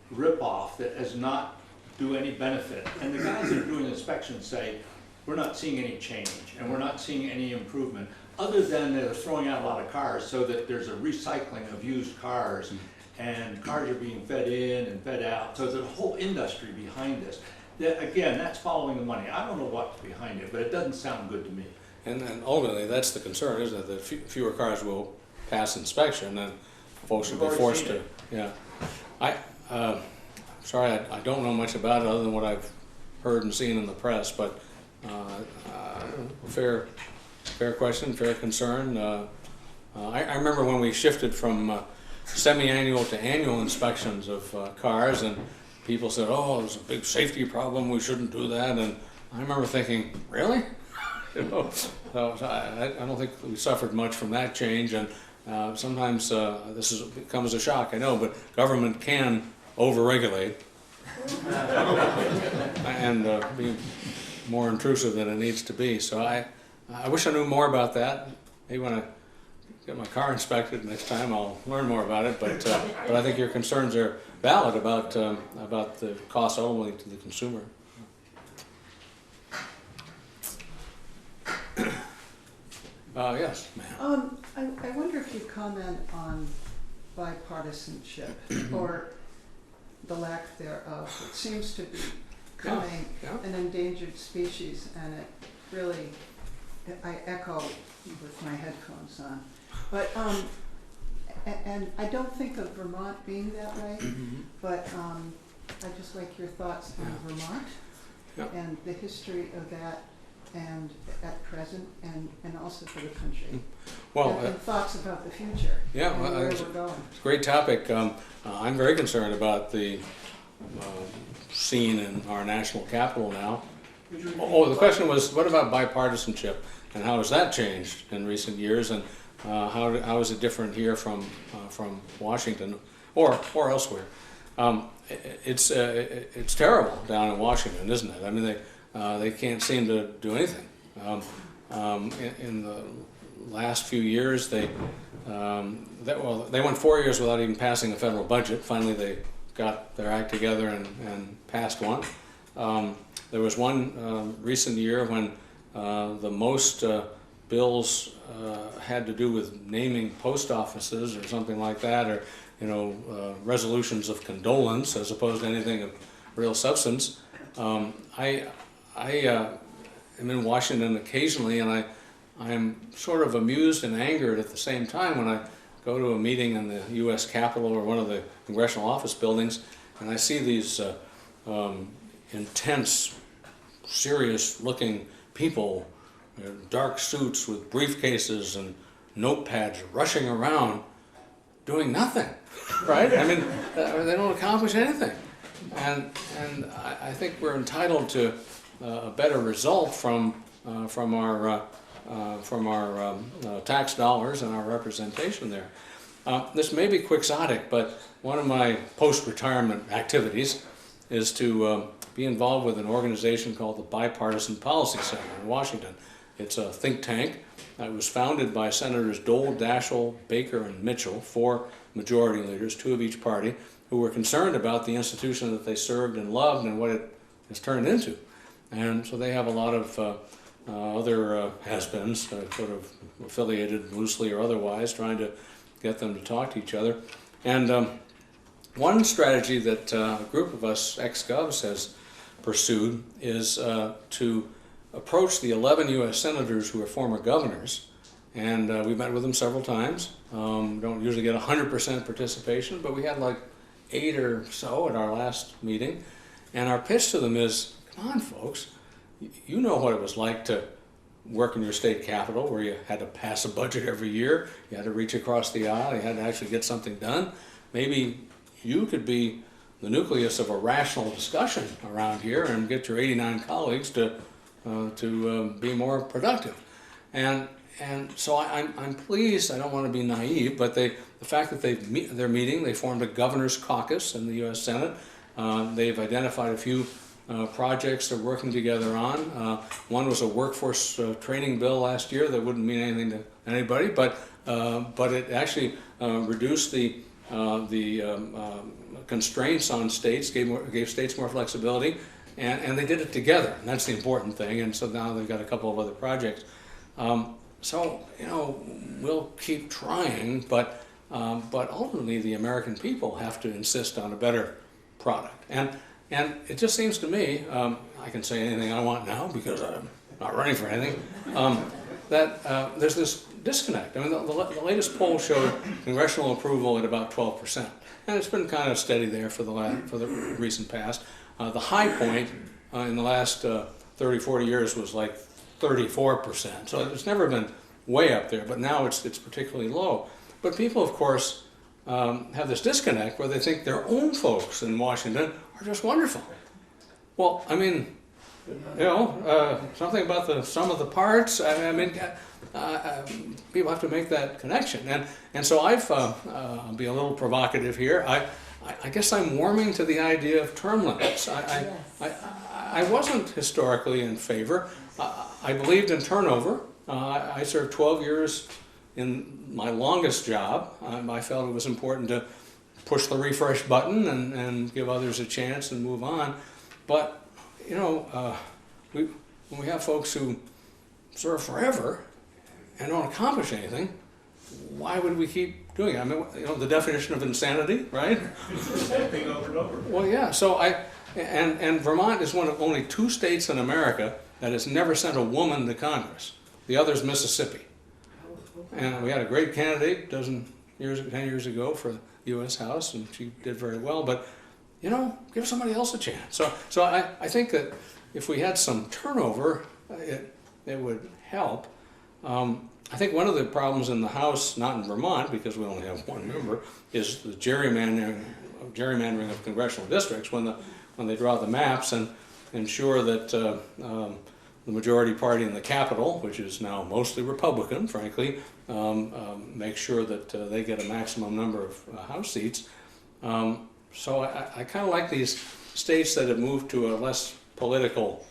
[SPEAKER 6] rip-off that does not do any benefit. And the guys that are doing inspections say, we're not seeing any change and we're not seeing any improvement, other than they're throwing out a lot of cars so that there's a recycling of used cars and cars are being fed in and fed out. So there's a whole industry behind this. That, again, that's following the money. I don't know what's behind it, but it doesn't sound good to me.
[SPEAKER 3] And ultimately, that's the concern, isn't it? That fewer cars will pass inspection, and folks will be forced to. Yeah, sorry, I don't know much about it other than what I've heard and seen in the press. But fair question, fair concern. I remember when we shifted from semi-annual to annual inspections of cars, and people said, "Oh, there's a big safety problem. We shouldn't do that." And I remember thinking, "Really?" You know, so I don't think we suffered much from that change, and sometimes this comes as a shock, I know, but government can overregulate and be more intrusive than it needs to be. So I wish I knew more about that. Maybe when I get my car inspected next time, I'll learn more about it. But I think your concerns are valid about the cost ultimately to the consumer. Yes, ma'am.
[SPEAKER 7] I wonder if you'd comment on bipartisanship or the lack thereof. It seems to be becoming an endangered species, and it really, I echo with my headphones on. But, and I don't think of Vermont being that way, but I'd just like your thoughts on Vermont and the history of that, and at present, and also for the country.
[SPEAKER 3] Well,
[SPEAKER 7] and thoughts about the future.
[SPEAKER 3] Yeah,
[SPEAKER 7] and
[SPEAKER 3] well,
[SPEAKER 7] where
[SPEAKER 3] it's
[SPEAKER 7] we're going.
[SPEAKER 3] a great topic. I'm very concerned about the scene in our national capital now. Oh, the question was, what about bipartisanship, and how has that changed in recent years, and how is it different here from Washington or elsewhere? It's terrible down in Washington, isn't it? I mean, they can't seem to do anything. In the last few years, they went 4 years without even passing a federal budget. Finally, they got their act together and passed one. There was one recent year when the most bills had to do with naming post offices or something like that, or resolutions of condolence as opposed to anything of real substance. I am in Washington occasionally, and I am sort of amused and angered at the same time when I go to a meeting in the U.S. Capitol or one of the congressional office buildings, and I see these intense, serious-looking people, dark suits with briefcases and notepads rushing around doing nothing, right? I mean, they don't accomplish anything. And I think we're entitled to a better result from our tax dollars and our representation there. This may be quixotic, but one of my post-retirement activities is to be involved with an organization called the Bipartisan Policy Center in Washington. It's a think tank. It was founded by Senators Dole, Daschle, Baker, and Mitchell, 4 majority leaders, 2 of each party, who were concerned about the institution that they served and loved and what it has turned into. And so they have a lot of other has-beens, sort of affiliated loosely or otherwise, trying to get them to talk to each other. And one strategy that a group of us ex-govs has pursued is to approach the 11 U.S. senators who are former governors, and we met with them several times. Don't usually get 100% participation, but we had like 8 or so at our last meeting. And our pitch to them is, come on, folks, you know what it was like to work in your state capital, where you had to pass a budget every year, you had to reach across the aisle, you had to actually get something done. Maybe you could be the nucleus of a rational discussion around here and get your 89 colleagues to be more productive. And so I'm pleased. I don't want to be naive, but the fact that they're meeting, they formed a governor's caucus in the U.S. Senate. They've identified a few projects they're working together on. One was a workforce training bill last year that wouldn't mean anything to anybody, but it actually reduced the constraints on states, gave states more flexibility, and they did it together. And that's the important thing. And so now they've got a couple of other projects. So we'll keep trying, but ultimately the American people have to insist on a better product. And it just seems to me, I can say anything I want now because I'm not running for anything, that there's this disconnect. I mean, the latest poll showed congressional approval at about 12%, and it's been kind of steady there for the recent past. The high point in the last 30, 40 years was like 34%, so it's never been way up there, but now it's particularly low. But people, of course, have this disconnect where they think their own folks in Washington are just wonderful. Well, I mean, something about the sum of the parts. I mean, people have to make that connection, and so I'll be a little provocative here. I guess I'm warming to the idea of term limits. I wasn't historically in favor. I believed in turnover. I served 12 years in my longest job. I felt it was important to push the refresh button and give others a chance and move on. But when we have folks who serve forever and don't accomplish anything, why would we keep doing it? I mean, the definition of insanity, right?
[SPEAKER 6] It's the same thing over and over.
[SPEAKER 3] Well, yeah. So and Vermont is one of only 2 states in America that has never sent a woman to Congress. The other is Mississippi. And we had a great candidate 10 years ago for the U.S. House, and she did very well. But give somebody else a chance. So I think that if we had some turnover, it would help. I think one of the problems in the House, not in Vermont, because we only have 1 member, is the gerrymandering of congressional districts when they draw the maps and ensure that the majority party in the Capitol, which is now mostly Republican, frankly, make sure that they get a maximum number of House seats. So I kind of like these states that have moved to a less political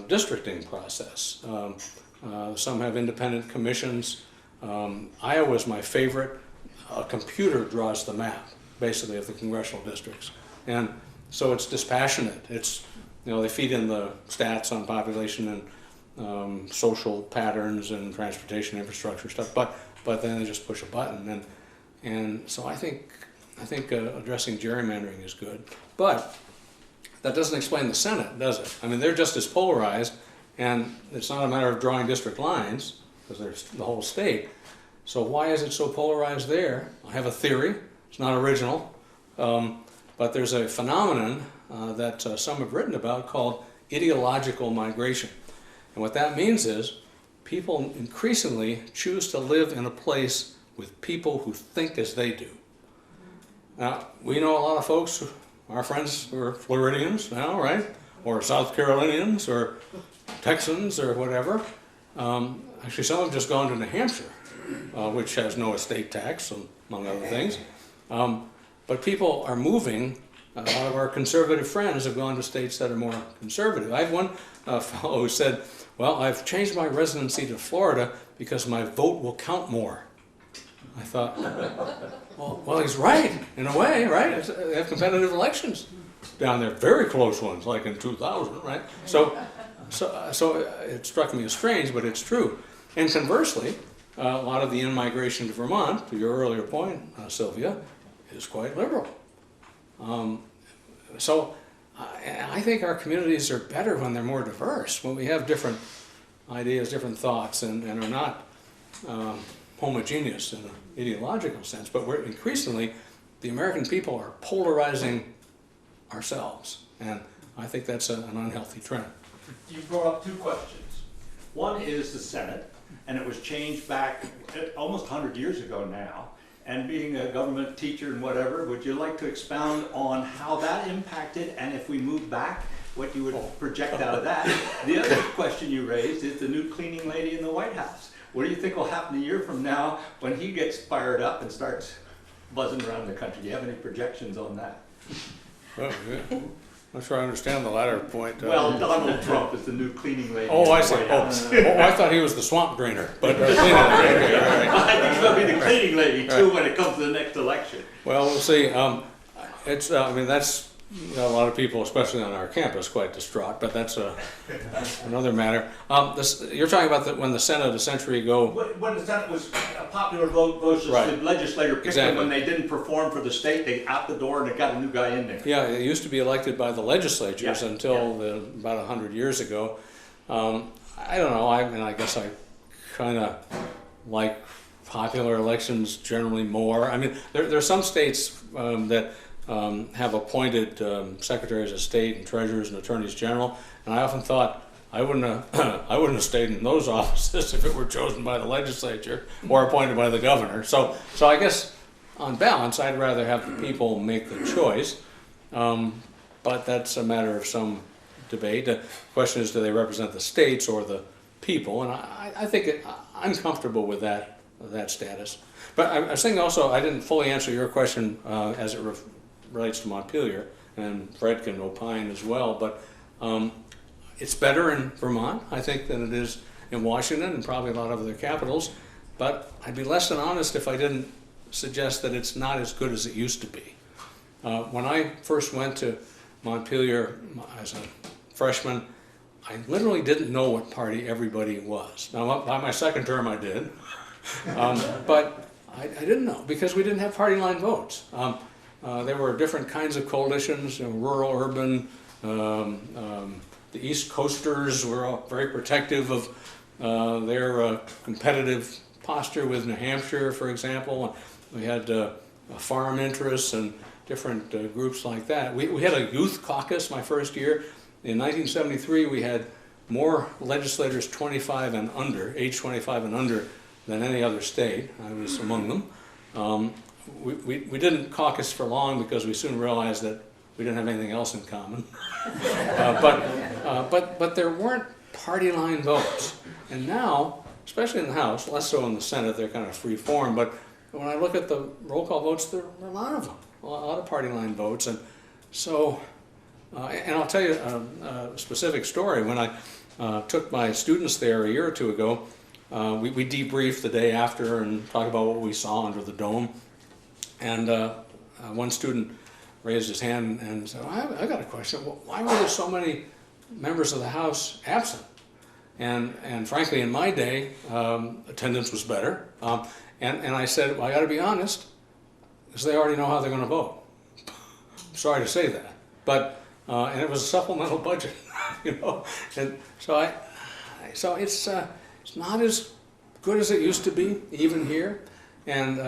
[SPEAKER 3] districting process. Some have independent commissions. Iowa's my favorite. A computer draws the map, basically, of the congressional districts. And so it's dispassionate. It's, they feed in the stats on population and social patterns and transportation infrastructure stuff, but then they just push a button. And so I think addressing gerrymandering is good. But that doesn't explain the Senate, does it? I mean, they're just as polarized, and it's not a matter of drawing district lines, because there's the whole state. So why is it so polarized there? I have a theory. It's not original. But there's a phenomenon that some have written about called ideological migration. And what that means is people increasingly choose to live in a place with people who think as they do. Now, we know a lot of folks, our friends who are Floridians now, right? Or South Carolinians or Texans or whatever. Actually, some have just gone to New Hampshire, which has no estate tax, among other things. But people are moving. A lot of our conservative friends have gone to states that are more conservative. I had one fellow who said, well, I've changed my residency to Florida because my vote will count more. I thought, well, he's right, in a way, right? They have competitive elections down there, very close ones, like in 2000, right? So it struck me as strange, but it's true. And conversely, a lot of the in-migration to Vermont, to your earlier point, Sylvia, is quite liberal. So I think our communities are better when they're more diverse, when we have different ideas, different thoughts, and are not homogeneous in an ideological sense. But we're increasingly, the American people are polarizing ourselves, and I think that's an unhealthy trend.
[SPEAKER 6] You brought up 2 questions. One is the Senate, and it was changed back almost 100 years ago now. and being a government teacher and whatever, would you like to expound on how that impacted, and if we move back, what you would project out of that? The other question you raised is the new cleaning lady in the White House. What do you think will happen a year from now when he gets fired up and starts buzzing around the country? Do you have any projections on that?
[SPEAKER 3] Well, yeah. I'm not sure I understand the latter point.
[SPEAKER 6] Well, Donald Trump is the new cleaning lady.
[SPEAKER 3] Oh,
[SPEAKER 6] in
[SPEAKER 3] I
[SPEAKER 6] the
[SPEAKER 3] see.
[SPEAKER 6] White
[SPEAKER 3] Oh,
[SPEAKER 6] House.
[SPEAKER 3] I thought he was the swamp drainer, but cleaning. Okay, all right.
[SPEAKER 6] I think she'll be the cleaning lady too when it comes to the next election.
[SPEAKER 3] Well, we'll see. It's, I mean, that's, you know, a lot of people, especially on our campus, quite distraught, but that's another matter. You're talking about when the Senate a century ago.
[SPEAKER 6] When the Senate was a popular vote versus
[SPEAKER 3] Right.
[SPEAKER 6] the legislator picked
[SPEAKER 3] Exactly.
[SPEAKER 6] them when they didn't perform for the state, they out the door and they got a new guy in there.
[SPEAKER 3] Yeah, it used to be elected by the legislatures
[SPEAKER 6] Yeah,
[SPEAKER 3] until about 100 years ago. I don't know, I mean, I guess I kind of like popular elections generally more. I mean, there are some states that have appointed secretaries of state and treasurers and attorneys general, and I often thought I wouldn't have stayed in those offices if it were chosen by the legislature or appointed by the governor. So I guess on balance, I'd rather have the people make the choice, but that's a matter of some debate. The question is, do they represent the states or the people? And I think I'm comfortable with that status. But I was thinking also, I didn't fully answer your question as it relates to Montpelier, and Fred can opine as well, but it's better in Vermont, I think, than it is in Washington and probably a lot of other capitals, but I'd be less than honest if I didn't suggest that it's not as good as it used to be. When I first went to Montpelier as a freshman, I literally didn't know what party everybody was. Now, by my second term I did, but I didn't know because we didn't have party line votes. There were different kinds of coalitions, you know, rural, urban. The East Coasters were all very protective of their competitive posture with New Hampshire, for example. We had farm interests and different groups like that. We had a youth caucus my first year. In 1973, we had more legislators 25 and under, age 25 and under, than any other state. I was among them. We didn't caucus for long because we soon realized that we didn't have anything else in common. But there weren't party line votes. And now, especially in the House, less so in the Senate, they're kind of free form, but when I look at the roll call votes, there are a lot of them, a lot of party line votes. And so, and I'll tell you a specific story. When I took my students there a year or two ago, we debriefed the day after and talked about what we saw under the dome. And one student raised his hand and said, I got a question. Why were there so many members of the House absent? And frankly, in my day, attendance was better. And I said, well, I got to be honest, because they already know how they're going to vote. Sorry to say that. But, and it was a supplemental budget, you know. And so it's not as good as it used to be, even here. And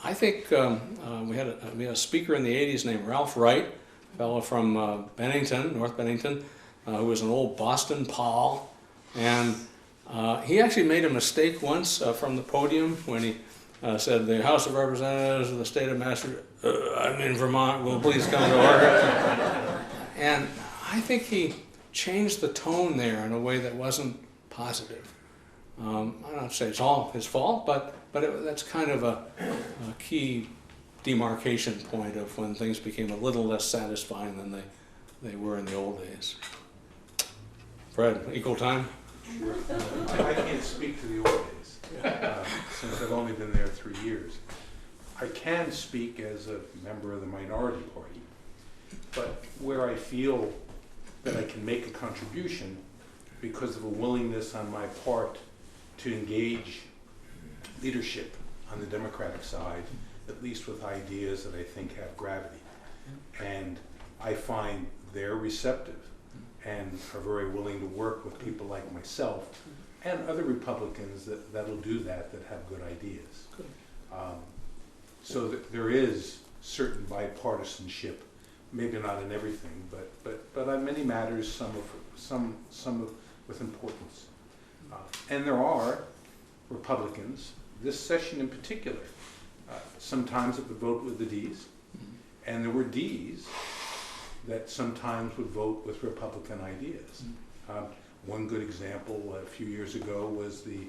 [SPEAKER 3] I think we had a speaker in the 80s named Ralph Wright, a fellow from Bennington, North Bennington, who was an old Boston Pol. And he actually made a mistake once from the podium when he said, the House of Representatives of the state of Massachusetts, I'm in Vermont, will please come to order. And I think he changed the tone there in a way that wasn't positive. I don't say it's all his fault, but that's kind of a key demarcation point of when things became a little less satisfying than they were in the old days. Fred, equal time?
[SPEAKER 8] Sure. I can't speak to the old days, since I've only been there 3 years. I can speak as a member of the minority party, but where I feel that I can make a contribution because of a willingness on my part to engage leadership on the Democratic side, at least with ideas that I think have gravity. And I find they're receptive and are very willing to work with people like myself and other Republicans that'll do that have good ideas. So that there is certain bipartisanship, maybe not in everything, but on many matters, some with importance. And there are Republicans, this session in particular, sometimes it would vote with the Ds, and there were Ds that sometimes would vote with Republican ideas. One good example a few years ago was the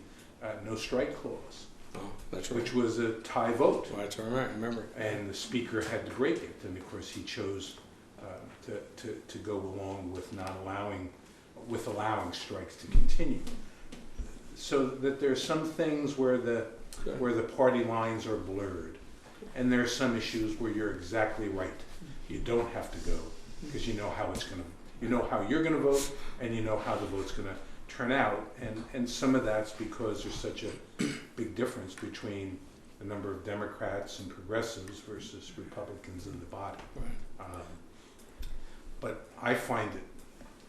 [SPEAKER 8] no strike clause,
[SPEAKER 3] Oh, that's right.
[SPEAKER 8] which was a tie vote.
[SPEAKER 3] That's all right, I remember.
[SPEAKER 8] And the speaker had to break it, and of course he chose to go along with allowing strikes to continue. So that there's some things where the party lines are blurred, and there are some issues where you're exactly right. You don't have to go because you know how you're going to vote, and you know how the vote's going to turn out, and some of that's because there's such a big difference between the number of Democrats and progressives versus Republicans in the body.
[SPEAKER 3] Right.
[SPEAKER 8] But I find it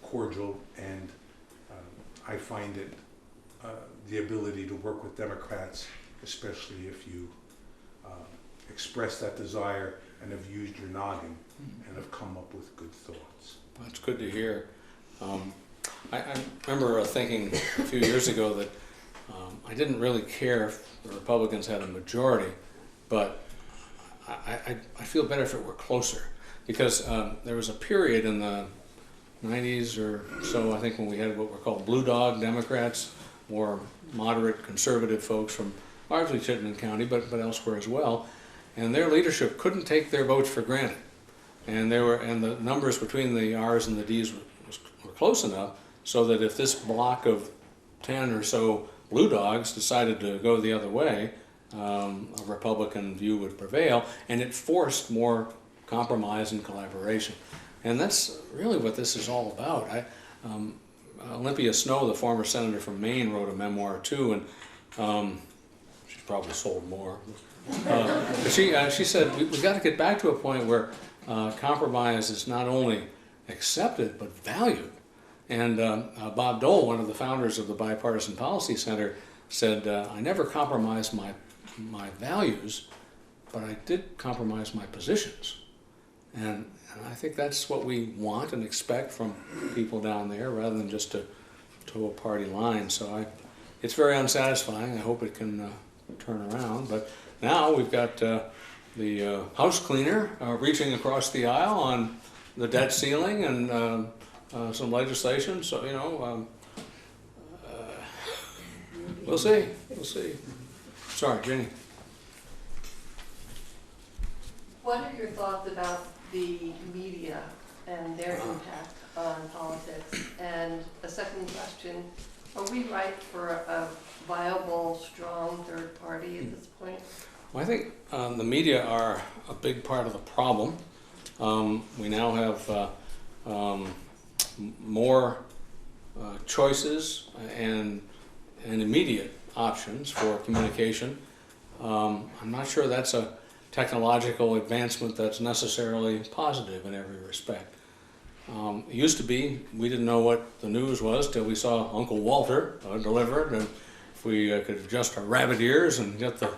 [SPEAKER 8] cordial, and I find it the ability to work with Democrats, especially if you express that desire and have used your noggin and have come up with good thoughts.
[SPEAKER 3] That's good to hear. I remember thinking a few years ago that I didn't really care if the Republicans had a majority, but I feel better if it were closer, because there was a period in the 90s or so, I think, when we had what were called blue dog Democrats, more moderate conservative folks from largely Chittenden County, but elsewhere as well, and their leadership couldn't take their votes for granted, and the numbers between the R's and the D's were close enough so that if this block of 10 or so blue dogs decided to go the other way, a Republican view would prevail, and it forced more compromise and collaboration. And that's really what this is all about. Olympia Snow, the former senator from Maine, wrote a memoir too, and she's probably sold more. But she said, we've got to get back to a point where compromise is not only accepted, but valued. And Bob Dole, one of the founders of the Bipartisan Policy Center, said, I never compromised my values, but I did compromise my positions. And I think that's what we want and expect from people down there, rather than just to toe a party line. So it's very unsatisfying. I hope it can turn around. But now we've got the house cleaner reaching across the aisle on the debt ceiling and some legislation. So, you know, we'll see. We'll see. Sorry, Jenny.
[SPEAKER 9] What are your thoughts about the media and their impact on politics? And a second question, are we right for a viable, strong third party at this point?
[SPEAKER 3] Well, I think the media are a big part of the problem. We now have more choices and immediate options for communication. I'm not sure that's a technological advancement that's necessarily positive in every respect. It used to be we didn't know what the news was till we saw Uncle Walter deliver it, and if we could adjust our rabbit ears and get the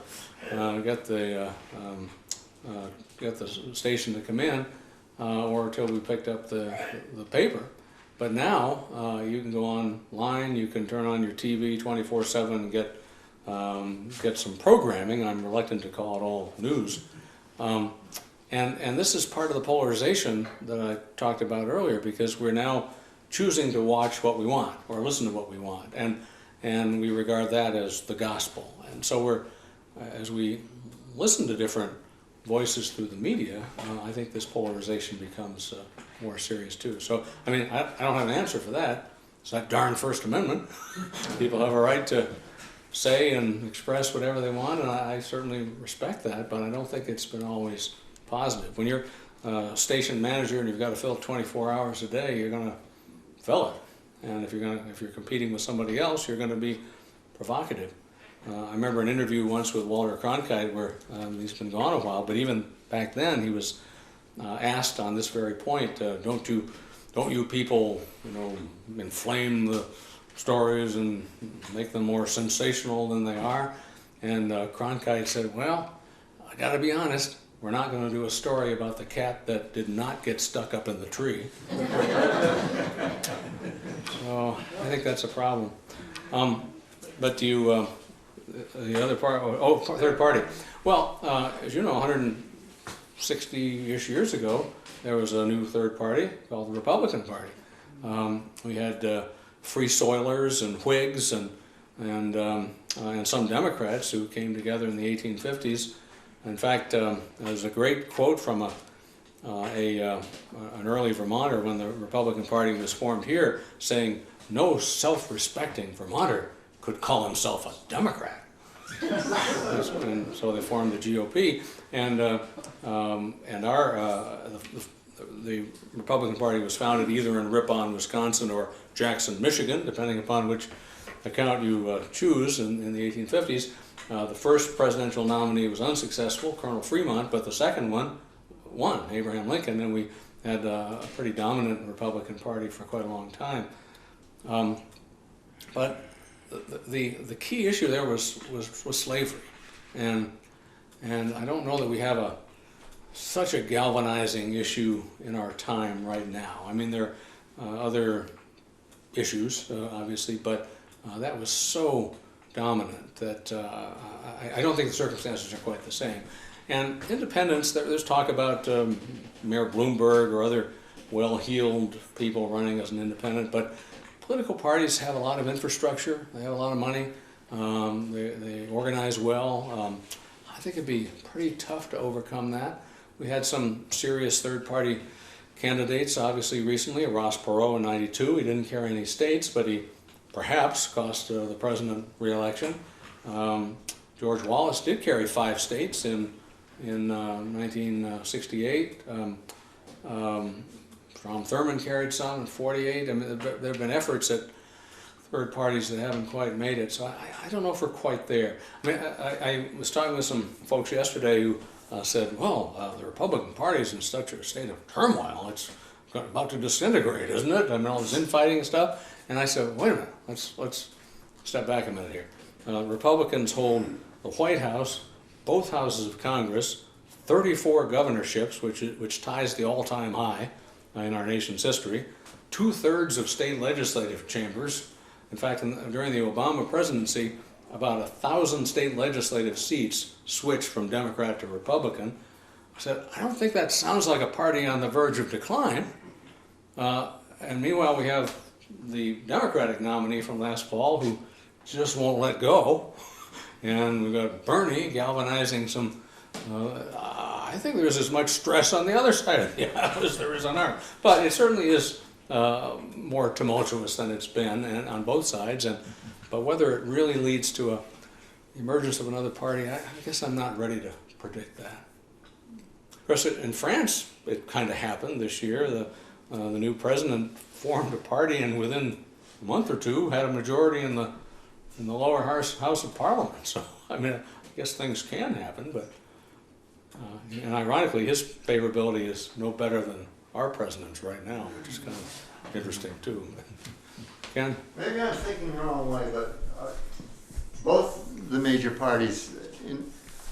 [SPEAKER 3] station to come in, or till we picked up the paper. But now you can go online, you can turn on your TV 24/7 and get some programming. I'm reluctant to call it all news. And this is part of the polarization that I talked about earlier, because we're now choosing to watch what we want or listen to what we want, and we regard that as the gospel. And so as we listen to different voices through the media, I think this polarization becomes more serious too. So, I mean, I don't have an answer for that. It's that darn First Amendment. People have a right to say and express whatever they want, and I certainly respect that, but I don't think it's been always positive. When you're a station manager and you've got to fill 24 hours a day, you're going to fill it. And if you're competing with somebody else, you're going to be provocative. I remember an interview once with Walter Cronkite where he's been gone a while, but even back then he was asked on this very point, don't you people, inflame the stories and make them more sensational than they are? And Cronkite said, well, I gotta be honest, we're not going to do a story about the cat that did not get stuck up in the tree. So I think that's a problem. But the other part, third party. Well, as you know, 160-ish years ago, there was a new third party called the Republican Party. We had Free Soilers and Whigs and some Democrats who came together in the 1850s. In fact, there's a great quote from an early Vermonter when the Republican Party was formed here, saying, "No self-respecting Vermonter could call himself a Democrat." And so they formed the GOP, and the Republican Party was founded either in Ripon, Wisconsin, or Jackson, Michigan, depending upon which account you choose in the 1850s. The first presidential nominee was unsuccessful, Colonel Fremont, but the second one won, Abraham Lincoln, and we had a pretty dominant Republican Party for quite a long time. But the key issue there was slavery, and I don't know that we have such a galvanizing issue in our time right now. I mean, there are other issues, obviously, but that was so dominant that I don't think the circumstances are quite the same. And independence, there's talk about Mayor Bloomberg or other well-heeled people running as an independent, but political parties have a lot of infrastructure, they have a lot of money, they organize well. I think it'd be pretty tough to overcome that. We had some serious third-party candidates, obviously recently, Ross Perot in '92. He didn't carry any states, but he perhaps cost the president re-election. George Wallace did carry 5 states in 1968. Strom Thurmond carried some in '48. I mean, there have been efforts at third parties that haven't quite made it, so I don't know if we're quite there. I mean, I was talking with some folks yesterday who said, well, the Republican Party is in such a state of turmoil, it's about to disintegrate, isn't it? I mean, all this infighting and stuff. And I said, wait a minute, let's step back a minute here. Republicans hold the White House, both houses of Congress, 34 governorships, which ties the all-time high in our nation's history, 2/3 of state legislative chambers. In fact, during the Obama presidency, about 1,000 state legislative seats switched from Democrat to Republican. I said, I don't think that sounds like a party on the verge of decline. And meanwhile, we have the Democratic nominee from last fall who just won't let go. And we've got Bernie galvanizing some, I think there's as much stress on the other side of the aisle as there is on ours. But it certainly is more tumultuous than it's been and on both sides. But whether it really leads to the emergence of another party, I guess I'm not ready to predict that. Of course, in France, it kind of happened this year. The new president formed a party and within a month or two had a majority in the lower house of Parliament. So, I mean, I guess things can happen, but and ironically, his favorability is no better than our president's right now, which is kind of interesting too. Ken?
[SPEAKER 5] Maybe I'm thinking the wrong way, but both the major parties,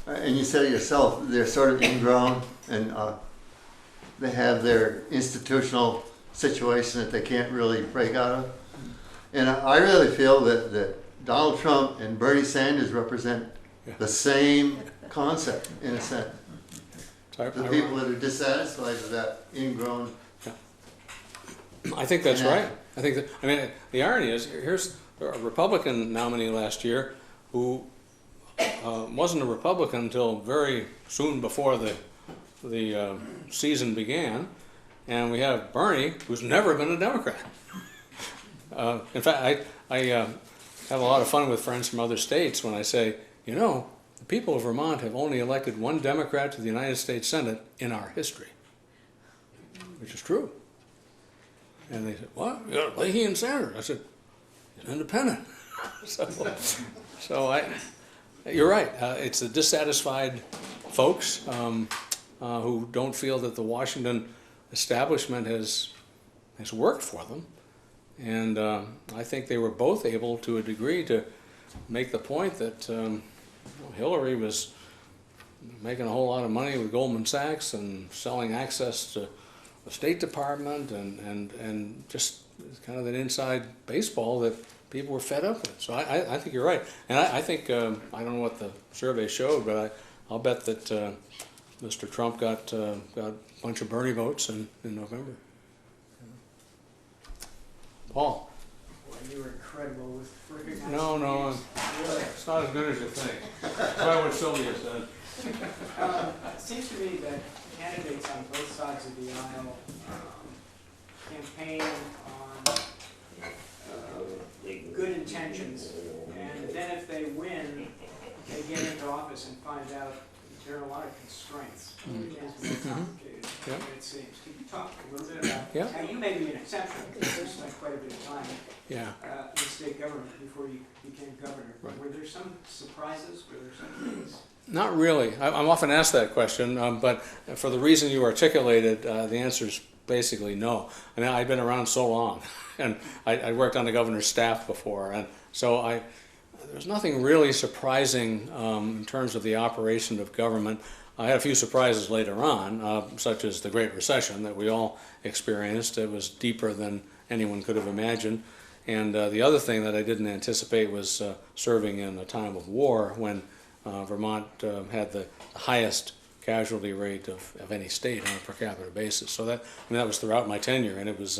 [SPEAKER 5] and you said it yourself, they're sort of ingrown, and they have their institutional situation that they can't really break out of. And I really feel that Donald Trump and Bernie Sanders represent the same concept, in a sense. The people that are dissatisfied with that ingrown.
[SPEAKER 3] I think that's right. I think that, I mean, the irony is, here's a Republican nominee last year who wasn't a Republican until very soon before the season began, and we have Bernie, who's never been a Democrat. In fact, I have a lot of fun with friends from other states when I say, you know, the people of Vermont have only elected one Democrat to the United States Senate in our history, which is true. And they said, what? You got Leahy and Sanders. I said, he's independent. so you're right. It's the dissatisfied folks who don't feel that the Washington establishment has worked for them. And I think they were both able, to a degree, to make the point that Hillary was making a whole lot of money with Goldman Sachs and selling access to the State Department and just kind of that inside baseball that people were fed up with it. So I think you're right. And I think, I don't know what the survey showed, but I'll bet that Mr. Trump got a bunch of Bernie votes in November.
[SPEAKER 10] Well,
[SPEAKER 3] Paul?
[SPEAKER 10] you were incredible with recognizing
[SPEAKER 3] No,
[SPEAKER 10] names. Really.
[SPEAKER 3] it's not as good as you think. Try what Sylvia said.
[SPEAKER 10] It seems to me that candidates on both sides of the aisle campaign on good intentions, and then if they win, they get into office and find out there are a lot of constraints. It is more complicated than it seems. Could you talk a little bit about, now you may be an exception, because you spent quite a bit of time in state government before you became governor.
[SPEAKER 3] Right.
[SPEAKER 10] Were there some surprises? Were there some things?
[SPEAKER 3] Not really. I'm often asked that question, but for the reason you articulated, the answer is basically no. I mean, I've been around so long, and I worked on the governor's staff before, and so there's nothing really surprising in terms of the operation of government. I had a few surprises later on, such as the Great Recession that we all experienced. It was deeper than anyone could have imagined. And the other thing that I didn't anticipate was serving in a time of war when Vermont had the highest casualty rate of any state on a per capita basis. So that was throughout my tenure, and it was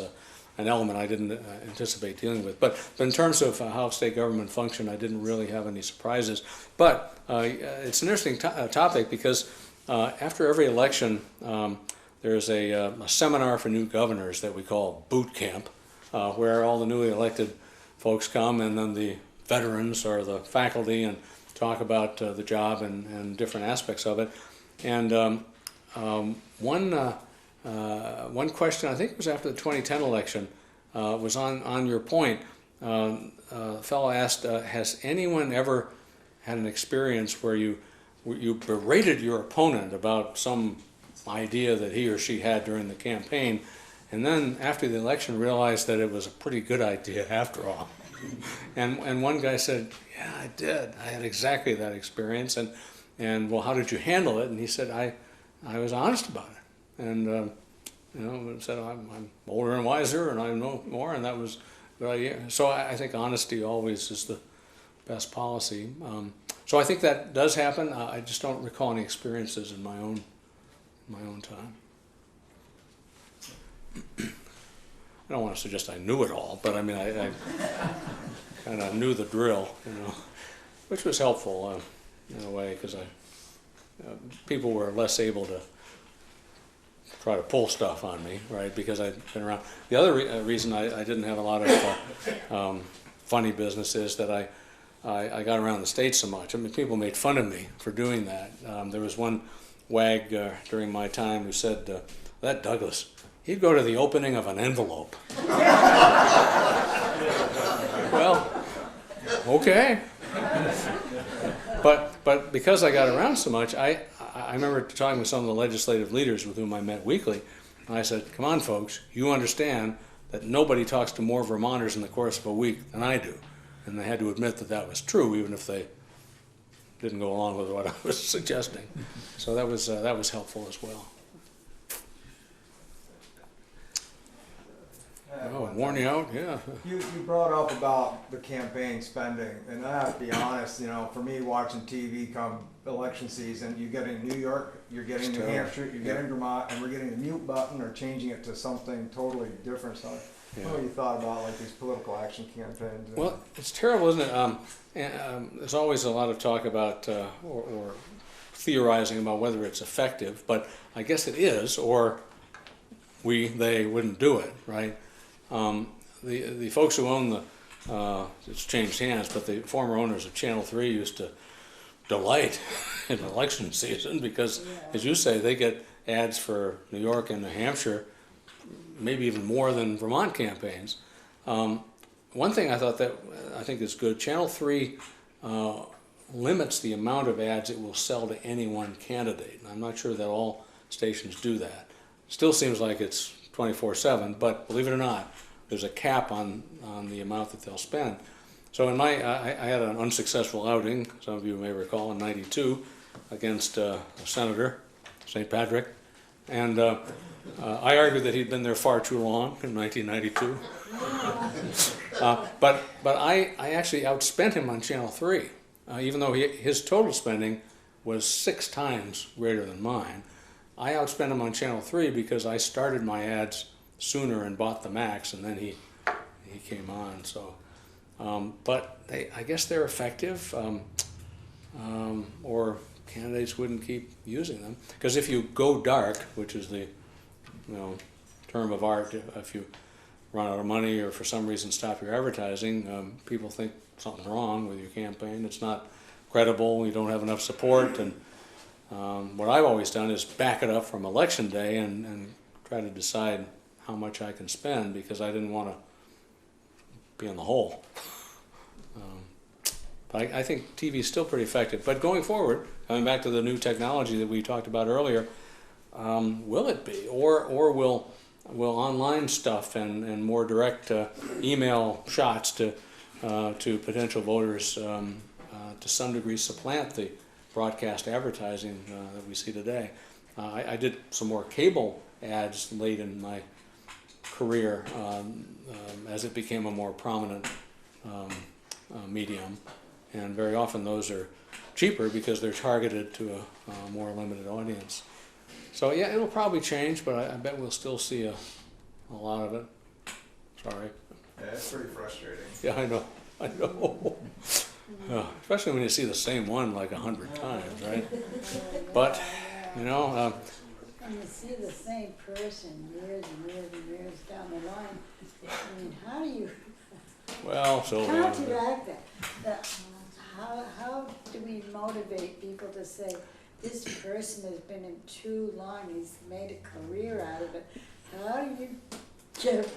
[SPEAKER 3] an element I didn't anticipate dealing with. But in terms of how state government functioned, I didn't really have any surprises. But it's an interesting topic because after every election, there's a seminar for new governors that we call boot camp, where all the newly elected folks come, and then the veterans or the faculty and talk about the job and different aspects of it. And one question, I think it was after the 2010 election, was on your point. A fellow asked, has anyone ever had an experience where you berated your opponent about some idea that he or she had during the campaign, and then after the election realized that it was a pretty good idea after all? And one guy said, yeah, I did. I had exactly that experience. And well, how did you handle it? And he said, I was honest about it. And said, I'm older and wiser, and I know more, and that was a good idea. So I think honesty always is the best policy. So I think that does happen. I just don't recall any experiences in my own time. I don't want to suggest I knew it all, but I mean, I kind of knew the drill, which was helpful in a way, because people were less able to try to pull stuff on me, right, because I'd been around. The other reason I didn't have a lot of funny business is that I got around the States so much. I mean, people made fun of me for doing that. There was one wag during my time who said, that Douglas, he'd go to the opening of an envelope. Well, okay. But because I got around so much, I remember talking with some of the legislative leaders with whom I met weekly, and I said, come on, folks, you understand that nobody talks to more Vermonters in the course of a week than I do. And they had to admit that that was true, even if they didn't go along with what I was suggesting. So that was helpful as well. Oh, worn you out? Yeah.
[SPEAKER 11] You brought up about the campaign spending, and I have to be honest, for me watching TV come election season, you get in New York, you're getting New Hampshire, you're getting Vermont, and we're getting the mute button or changing it to something totally different. So what you thought about like these political action campaigns?
[SPEAKER 3] Well, it's terrible, isn't it? There's always a lot of talk about or theorizing about whether it's effective, but I guess it is, or they wouldn't do it, right? The folks who own it's changed hands, but the former owners of Channel 3 used to delight in election season because, as you say, they get ads for New York and New Hampshire, maybe even more than Vermont campaigns. One thing I think is good, Channel 3 limits the amount of ads it will sell to any one candidate. I'm not sure that all stations do that. Still seems like it's 24/7, but believe it or not, there's a cap on the amount that they'll spend. So I had an unsuccessful outing, some of you may recall, in '92 against a senator, St. Patrick, and I argued that he'd been there far too long in 1992. But I actually outspent him on Channel 3, even though his total spending was 6 times greater than mine. I outspent him on Channel 3 because I started my ads sooner and bought the max, and then he came on. So, but I guess they're effective, or candidates wouldn't keep using them. Because if you go dark, which is the term of art, if you run out of money or for some reason stop your advertising, people think something's wrong with your campaign. It's not credible. You don't have enough support. And what I've always done is back it up from election day and try to decide how much I can spend, because I didn't want to be in the hole. But I think TV is still pretty effective. But going forward, coming back to the new technology that we talked about earlier, will it be, or will online stuff and more direct email shots to potential voters to some degree supplant the broadcast advertising that we see today? I did some more cable ads late in my career as it became a more prominent medium, and very often those are cheaper because they're targeted to a more limited audience. So yeah, it'll probably change, but I bet we'll still see a lot of it. Sorry.
[SPEAKER 11] Yeah, it's pretty frustrating.
[SPEAKER 3] Yeah, I know. Especially when you see the same one like 100 times, right? But,
[SPEAKER 2] And you see the same person years and years and years down the line. I mean, how do you
[SPEAKER 3] well, Sylvia.
[SPEAKER 2] counteract that? How do we motivate people to say, this person has been in too long, he's made a career out of it? How do you get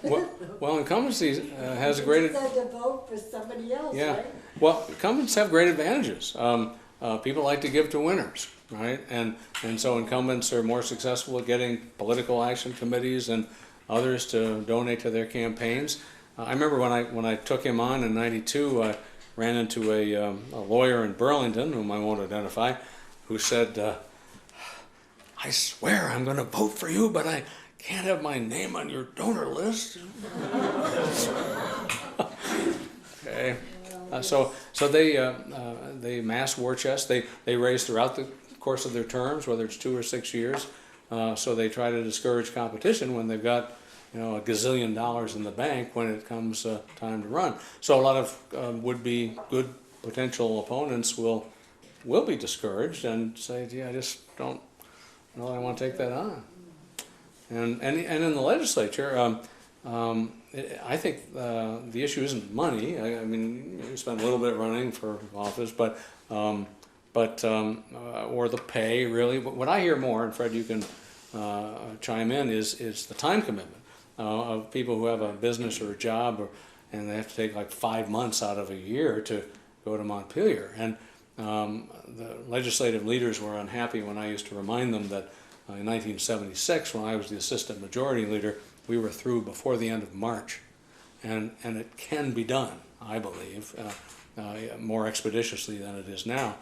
[SPEAKER 3] Well, incumbency has a great...
[SPEAKER 2] to vote for somebody else,
[SPEAKER 3] Yeah.
[SPEAKER 2] right?
[SPEAKER 3] Well, incumbents have great advantages. People like to give to winners, right? And so incumbents are more successful at getting political action committees and others to donate to their campaigns. I remember when I took him on in '92, I ran into a lawyer in Burlington, whom I won't identify, who said, "I swear I'm going to vote for you, but I can't have my name on your donor list." Okay. So they mass war chest. They raise throughout the course of their terms, whether it's 2 or 6 years. So they try to discourage competition when they've got $1 gazillion in the bank when it comes time to run. So a lot of would-be good potential opponents will be discouraged and say, "Gee, I just don't know that I want to take that on." And in the legislature. I think the issue isn't money. I mean, you spend a little bit running for office, but or the pay really. But what I hear more, and Fred, you can chime in, is the time commitment of people who have a business or a job, and they have to take like 5 months out of a year to go to Montpelier. And the legislative leaders were unhappy when I used to remind them that in 1976, when I was the assistant majority leader, we were through before the end of March, and it can be done, I believe, more expeditiously than it is now.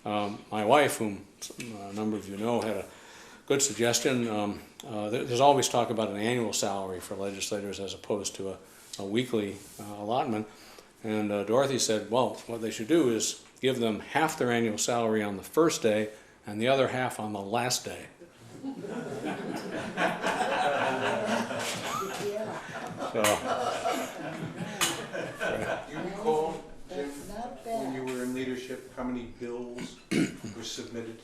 [SPEAKER 3] My wife, whom a number of you know, had a good suggestion. There's always talk about an annual salary for legislators as opposed to a weekly allotment, and Dorothy said, well, what they should do is give them half their annual salary on the first day and the other half on the last day. So,
[SPEAKER 8] You recall, Jim,
[SPEAKER 2] That's not
[SPEAKER 8] when you
[SPEAKER 2] bad.
[SPEAKER 8] were in leadership, how many bills were submitted?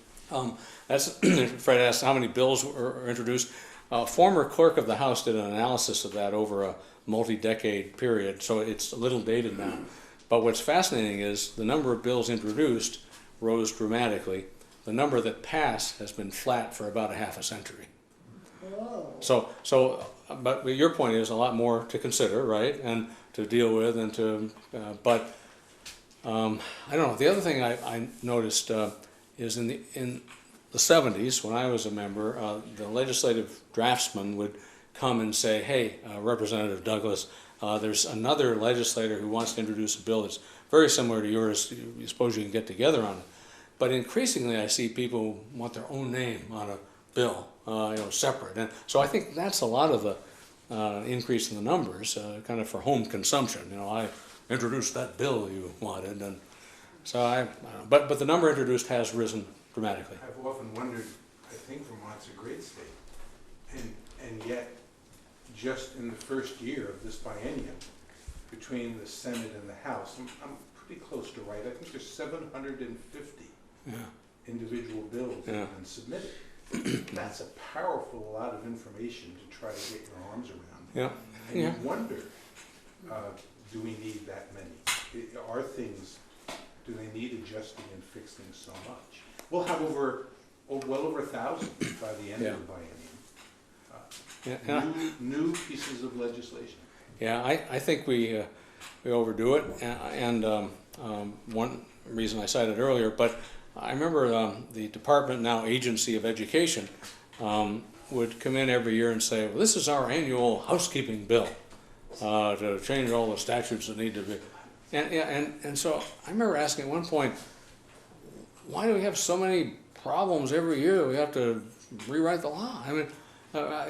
[SPEAKER 3] that's Fred asked how many bills were introduced. Former clerk of the House did an analysis of that over a multi-decade period, so it's a little dated now. But what's fascinating is the number of bills introduced rose dramatically. The number that passed has been flat for about a half a century.
[SPEAKER 2] Whoa.
[SPEAKER 3] But your point is a lot more to consider, right, and to deal with, and to. But I don't know. The other thing I noticed is in the 70s, when I was a member, the legislative draftsman would come and say, "Hey, Representative Douglas, there's another legislator who wants to introduce a bill that's very similar to yours. You suppose you can get together on it?" But increasingly, I see people who want their own name on a bill, separate. And so I think that's a lot of increase in the numbers, kind of for home consumption. You know, I introduced that bill you wanted, and so but the number introduced has risen dramatically.
[SPEAKER 8] I've often wondered, I think Vermont's a great state, and yet, just in the first year of this biennium, between the Senate and the House, I'm pretty close to right, I think there's 750 individual bills that have been submitted. That's a powerful lot of information to try to get your arms around.
[SPEAKER 3] Yeah.
[SPEAKER 8] And you wonder, do we need that many? Are things, do they need adjusting and fixing so much? We'll have well over 1,000 by the end of the biennium. New pieces of legislation.
[SPEAKER 3] Yeah, I think we overdo it, and one reason I cited earlier, but I remember the department, now Agency of Education, would come in every year and say, well, this is our annual housekeeping bill to change all the statutes that need to be. And so I remember asking at one point, why do we have so many problems every year that we have to rewrite the law? I mean,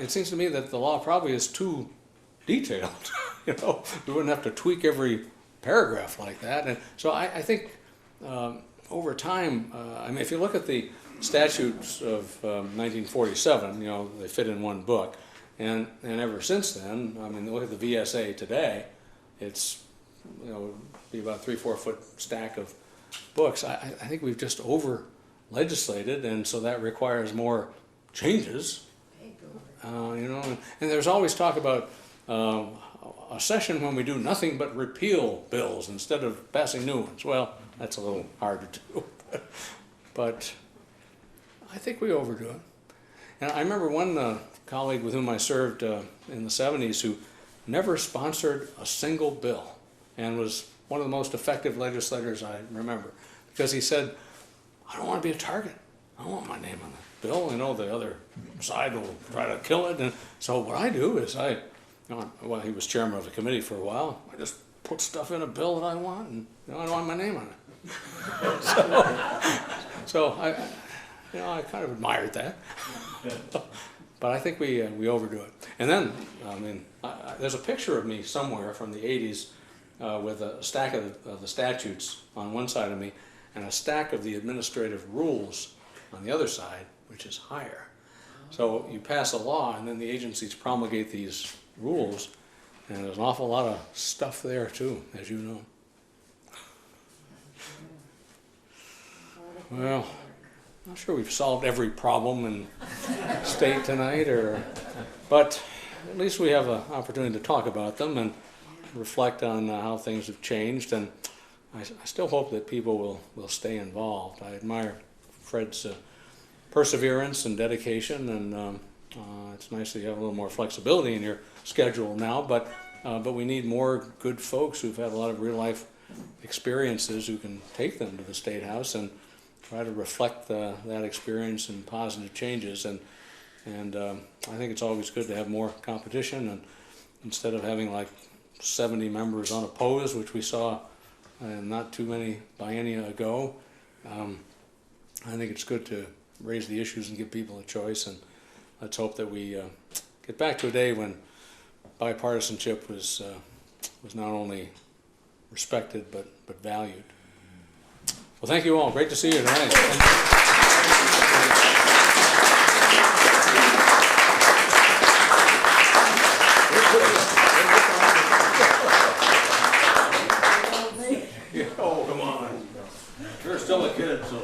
[SPEAKER 3] it seems to me that the law probably is too detailed. You know, we wouldn't have to tweak every paragraph like that. And so I think over time, I mean, if you look at the statutes of 1947, you know, they fit in one book. And ever since then, I mean, look at the VSA today, it's, you know, be about 3-4 foot stack of books. I think we've just over legislated, and so that requires more changes. You know, and there's always talk about a session when we do nothing but repeal bills instead of passing new ones. Well, that's a little hard to do, but I think we overdo it. And I remember one colleague with whom I served in the 70s who never sponsored a single bill and was one of the most effective legislators I remember, because he said, I don't want to be a target. I don't want my name on the bill. You know, the other side will try to kill it. And so what I do is well, he was chairman of the committee for a while. I just put stuff in a bill that I want, and you know, I don't want my name on it. so I kind of admired that. But I think we overdo it. And then, I mean, there's a picture of me somewhere from the 80s with a stack of the statutes on one side of me and a stack of the administrative rules on the other side, which is higher. So you pass a law, and then the agencies promulgate these rules, and there's an awful lot of stuff there too, as you know. Well, I'm not sure we've solved every problem in the state tonight, but at least we have an opportunity to talk about them and reflect on how things have changed, and I still hope that people will stay involved. I admire Fred's perseverance and dedication, and it's nice that you have a little more flexibility in your schedule now, but we need more good folks who've had a lot of real life experiences who can take them to the State House and try to reflect that experience in positive changes. And I think it's always good to have more competition, and instead of having like 70 members unopposed, which we saw not too many biennia ago, I think it's good to raise the issues and give people a choice, and let's hope that we get back to a day when bipartisanship was not only respected but valued. Well, thank you all. Great to see you tonight.
[SPEAKER 6] Oh, come on. You're still a kid, so.